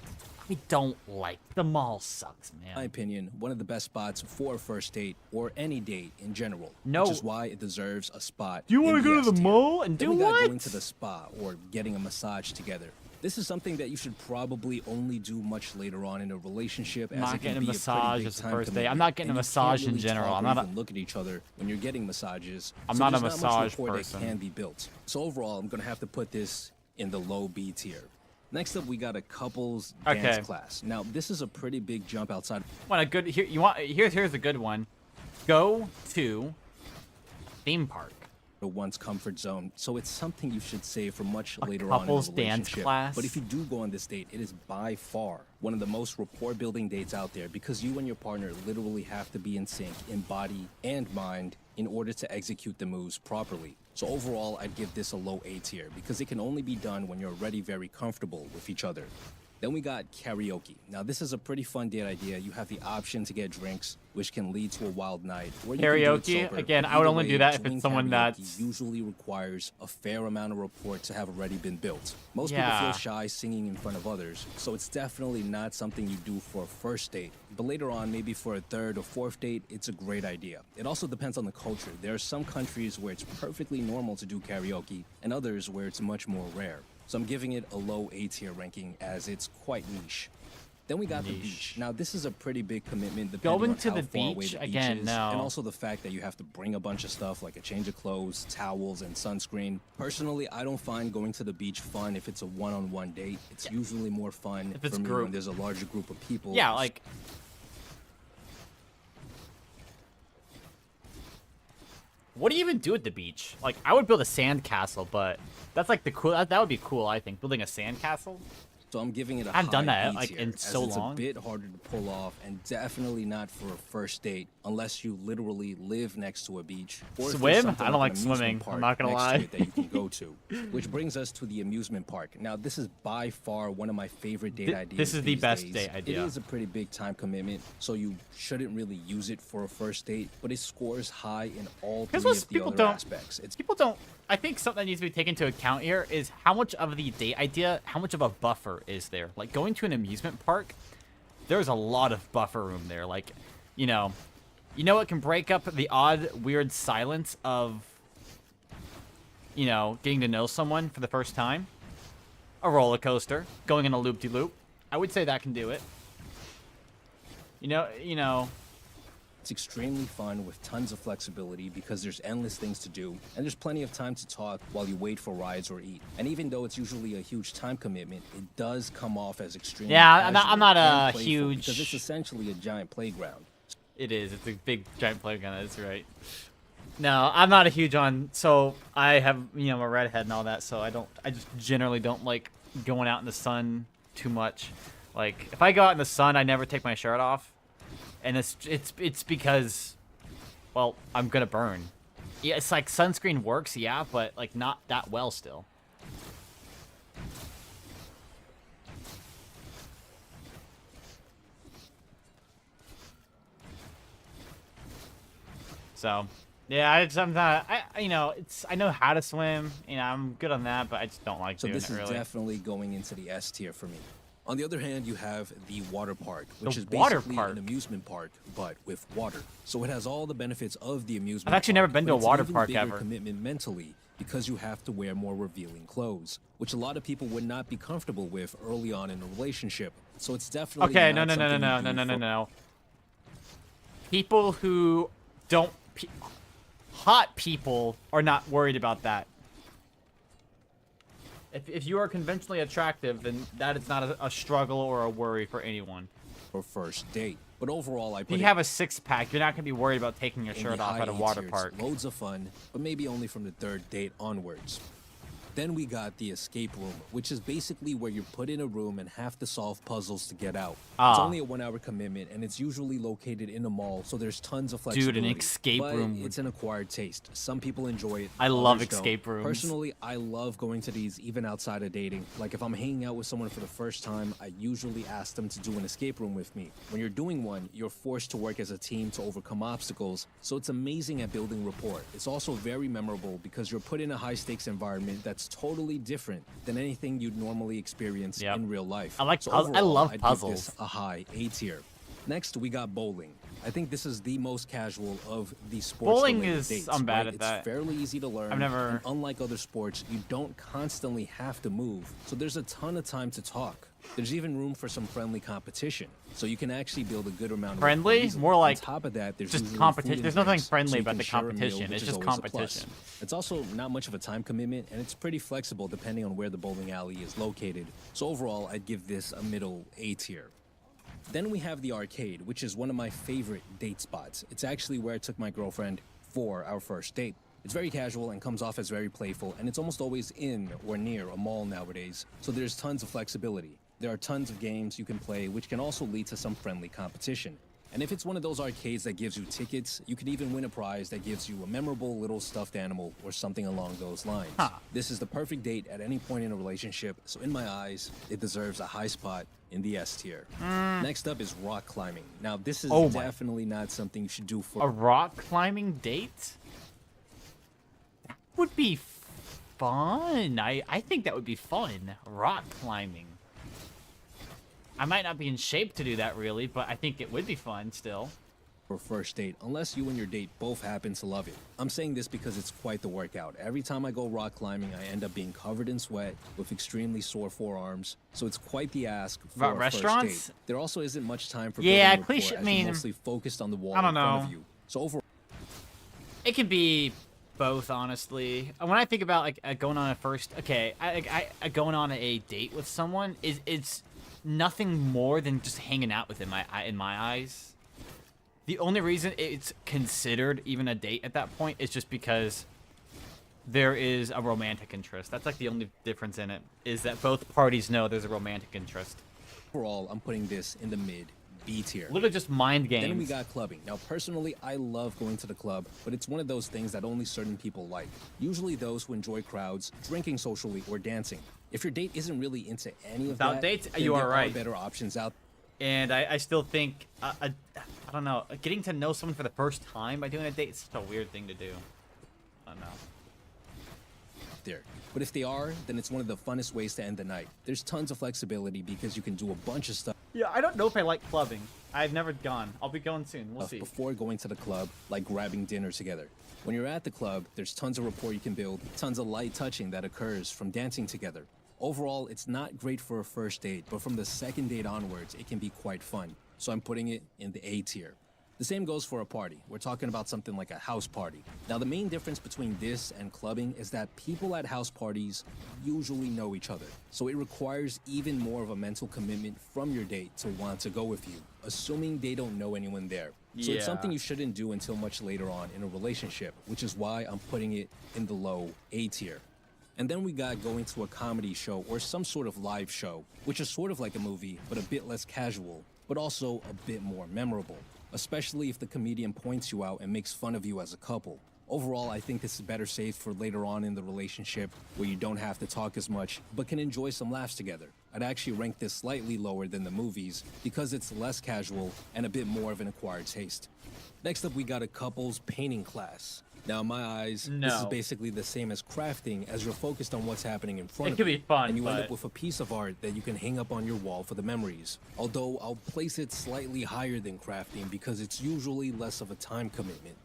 I don't like the mall sucks, In my man. opinion, one of the best spots for a first date or any date in general. No. Which is why it deserves a spot. Do you want to go to the mall and Then do we got what? going to the spa or getting a massage together. This is something that you should probably only do much later on in a relationship. I'm as not it can getting a be pretty massage big as the time first date. I'm commitment, not getting and a you can't massage in really general. talk I'm or not a- even look at each other when you're getting massages. I'm So not a there's not much massage rapport person. that can be built. So overall, I'm gonna have to put this in the low B tier. Next up, we got a couples dance Okay. class. Now, this is a pretty big jump outside Want a good here? You want here's a good one. Go to theme park. of one's comfort zone, so it's something you should save for much A later on in a couples dance relationship. class? But if you do go on this date, it is by far one of the most rapport-building dates out there because you and your partner literally have to be in sync in body and mind in order to execute the moves properly. So overall, I'd give this a low A tier because it can only be done when you're already very comfortable with each other. Then we got karaoke. Now this is a pretty fun date idea. You have the option to get drinks, which can lead to a wild night. Or you can do it Karaoke? sober. Again, But I would either only way, do that if doing it's someone karaoke that's- usually requires a fair amount of rapport to have already been built. Most Yeah. people feel shy singing in front of others, so it's definitely not something you do for a first date. But later on, maybe for a third or fourth date, it's a great idea. It also depends on the culture. There are some countries where it's perfectly normal to do karaoke, and others where it's much more rare. So I'm giving it a low A tier ranking as it's quite niche. Then we got the beach. Now this is a pretty big commitment depending Going on to how the far away beach? the beach Again, is, no. and also the fact that you have to bring a bunch of stuff like a change of clothes, towels, and sunscreen. Personally, I don't find going to the beach fun if it's a one-on-one date. It's usually more fun If it's for me group. when there's a larger group of people. Yeah, like. What do you even do at the beach? Like, I would build a sand castle, but that's like the cool. That would be cool, I think. Building a sand castle. So I'm giving it a I haven't done high that, B like, tier, in as so it's long. a bit harder to pull off, and definitely not for a first date unless you literally live next to a beach. Or if there's Swim? something I don't like like an amusement swimming, I'm park not gonna next to lie. it that you can go to. Which brings us to the amusement park. Now, this is by far one of my favorite date ideas. This is the these best days. date idea. It is a pretty big time commitment, so you shouldn't really use it for a first date. But it scores high in all Here's three what of the people other don't- aspects. It's People don't. I think something that needs to be taken into account here is how much of the date idea, how much of a buffer is there? Like going to an amusement park, there's a lot of buffer room there. Like, you know what can break up the odd, weird silence of, getting to know someone for the first time? A roller coaster, going in a loop-de-loop. I would say that can do it. It's extremely fun with tons of flexibility because there's endless things to do and there's plenty of time to talk while you wait for rides or eat. And even though it's usually a huge time commitment, it does come off as extremely Yeah, I'm not casual and a playful huge- because it's essentially a giant playground. It is. It's a big giant playground. That's right. No, I'm not a huge on. So I have, I'm a redhead and all that. So I just generally don't like going out in the sun too much. Like if I go out in the sun, I never take my shirt off, and it's because, well, I'm gonna burn. Yeah, it's like sunscreen works, yeah, but like not that well still. So, yeah, I'm not. I know how to swim. I'm good on that, but I just don't like So doing this it is really. definitely going into the S tier for me. On the other hand, you have the water park, which The is water basically park. an amusement park, but with water. So it has all the benefits of the amusement I've actually never park, been but to a it's an water even park bigger ever. commitment mentally because you have to wear more revealing clothes, which a lot of people would not be comfortable with early on in a relationship. So it's definitely Okay, not no. something you do for- People who don't, hot people are not worried about that. If you are conventionally attractive, then that is not a struggle or a worry for anyone. for first date. But overall, I If put you it have a six-pack, you're not gonna be worried about taking your in shirt the off high at a A water tier. It's park. Loads of fun, but maybe only from the third date onwards. Then we got the escape room, which is basically where you're put in a room and have to solve puzzles to get out. It's Ah. only a 1-hour commitment, and it's usually located in a mall, so there's tons of flexibility. Dude, an escape but room would- it's an acquired taste. Some people enjoy it. I love others don't. escape rooms. Personally, I love going to these even outside of dating. Like if I'm hanging out with someone for the first time, I usually ask them to do an escape room with me. When you're doing one, you're forced to work as a team to overcome obstacles, so it's amazing at building rapport. It's also very memorable because you're put in a high-stakes environment that's totally different than anything you'd normally experience Yep. in real life. I like So puz- I overall, love I'd puzzles. Give this a high A tier. Next, we got bowling. I think this is the most casual of the sports. Bowling related is- dates, I'm bad right? at that. It's fairly easy to learn. I've never- and unlike other sports, you don't constantly have to move, so there's a ton of time to talk. There's even room for some friendly competition, so you can actually build a good amount of Friendly? easily. More like On top of that, there's just usually competition. food There's and nothing drinks, so friendly you about can the share a meal, competition. which It's is just always a plus. competition. It's also not much of a time commitment, and it's pretty flexible depending on where the bowling alley is located. So overall, I'd give this a middle A tier. Then we have the arcade, which is one of my favorite date spots. It's actually where I took my girlfriend for our first date. It's very casual and comes off as very playful, and it's almost always in or near a mall nowadays, so there's tons of flexibility. There are tons of games you can play, which can also lead to some friendly competition. And if it's one of those arcades that gives you tickets, you can even win a prize that gives you a memorable little stuffed animal or something along those lines. Huh. This is the perfect date at any point in a relationship, so in my eyes, it deserves a high spot in the S tier. Next up is rock climbing. Now, this is Oh my- definitely not something you should do for A rock climbing date? That would be fun. I think that would be fun. Rock climbing. I might not be in shape to do that really, but I think it would be fun still. a first date, unless you and your date both happen to love it. I'm saying this because it's quite the workout. Every time I go rock climbing, I end up being covered in sweat with extremely sore forearms, so it's quite the ask for About a restaurants? first date. There also isn't much time for Yeah, building rapport, cliche- as I mean, you're mostly focused on the wall I don't in front know. of you. So overall, It can be both, honestly. When I think about like going on a first, going on a date with someone it's nothing more than just hanging out with them. In my eyes, the only reason it's considered even a date at that point is just because there is a romantic interest. That's like the only difference in it, is that both parties know there's a romantic interest. I'm putting this in the mid B tier. Literally just mind games. Then we got clubbing. Now, personally, I love going to the club, but it's one of those things that only certain people like. Usually those who enjoy crowds, drinking socially, or dancing. If your date isn't really into any of Without that, dates, then you are there right. better options out And I still think, I don't know, getting to know someone for the first time by doing a date is such a weird thing to do. I don't know. there. But if they are, then it's one of the funnest ways to end the night. There's tons of flexibility because you can do a bunch of stuff Yeah, I don't know if I like clubbing. I've never gone. I'll be going soon. We'll see. before going to the club, like grabbing dinner together. When you're at the club, there's tons of rapport you can build, tons of light touching that occurs from dancing together. Overall, it's not great for a first date, but from the second date onwards, it can be quite fun. So I'm putting it in the A tier. The same goes for a party. We're talking about something like a house party. Now, the main difference between this and clubbing is that people at house parties usually know each other. So it requires even more of a mental commitment from your date to want to go with you, assuming they don't know anyone there. So it's something Yeah. you shouldn't do until much later on in a relationship, which is why I'm putting it in the low A tier. And then we got going to a comedy show or some sort of live show, which is sort of like a movie, but a bit less casual, but also a bit more memorable, especially if the comedian points you out and makes fun of you as a couple. Overall, I think this is better saved for later on in the relationship where you don't have to talk as much, but can enjoy some laughs together. I'd actually rank this slightly lower than the movies because it's less casual and a bit more of an acquired taste. Next up, we got a couples painting class. Now, in my eyes, this is No. basically the same as crafting, as you're focused on what's happening in front It of could you. be fun, and you end but- up with a piece of art that you can hang up on your wall for the memories. Although I'll place it slightly higher than crafting because it's usually less of a time commitment.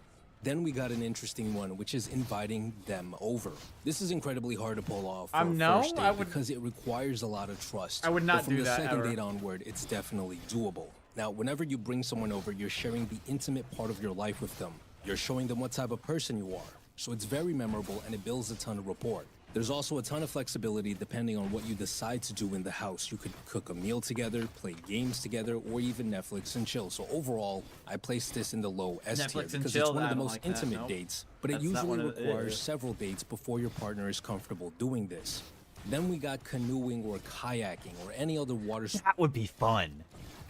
Then we got an interesting one, which is inviting them over. This is incredibly hard to pull off for a no, first I date would- because it requires a lot of trust. I would not but from do the that, second ever. date onward, it's definitely doable. Now, whenever you bring someone over, you're sharing the intimate part of your life with them. You're showing them what type of person you are. So it's very memorable and it builds a ton of rapport. There's also a ton of flexibility depending on what you decide to do in the house. You could cook a meal together, play games together, or even Netflix and chill. So overall, I placed this in the low S tier Netflix and because chill, it's one of I the don't most like that, intimate nope. dates, but it That's not usually one of the- requires several dates before your partner is comfortable doing this. Then we got canoeing or kayaking or any other water sport That would be fun.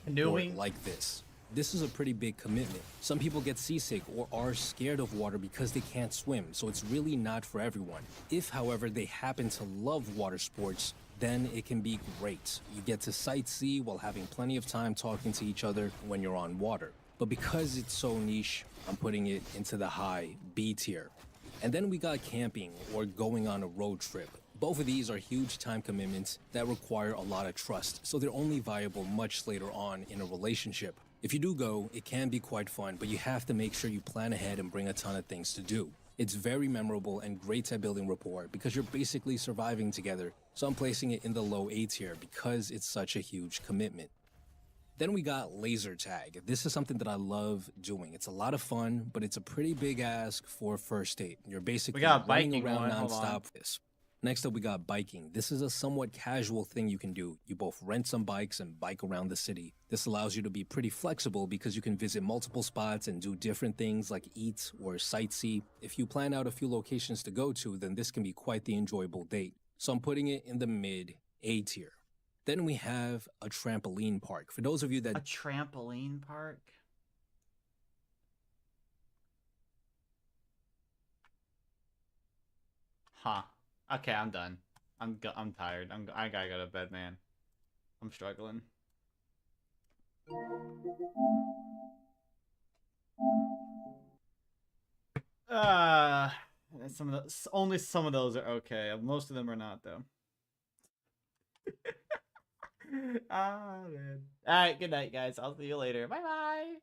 Canoeing. like this. This is a pretty big commitment. Some people get seasick or are scared of water because they can't swim, so it's really not for everyone. If, however, they happen to love water sports, then it can be great. You get to sightsee while having plenty of time talking to each other when you're on water. But because it's so niche, I'm putting it into the high B tier. And then we got camping or going on a road trip. Both of these are huge time commitments that require a lot of trust, so they're only viable much later on in a relationship. If you do go, it can be quite fun, but you have to make sure you plan ahead and bring a ton of things to do. It's very memorable and great at building rapport because you're basically surviving together, so I'm placing it in the low A tier because it's such a huge commitment. Then we got laser tag. This is something that I love doing. It's a lot of fun, but it's a pretty big ask for a first date. You're basically got running biking around one, hold on. nonstop for this. Next up, we got biking. This is a somewhat casual thing you can do. You both rent some bikes and bike around the city. This allows you to be pretty flexible because you can visit multiple spots and do different things like eat or sightsee. If you plan out a few locations to go to, then this can be quite the enjoyable date. So I'm putting it in the mid A tier. Then we have a trampoline park. For those of you A that trampoline park. Huh. Okay, I'm done. I'm tired. I gotta go to bed, man. I'm struggling. Some of the, only some of those are okay. Most of them are not, though. Ah, man. All right, good night, guys. I'll see you later. Bye bye.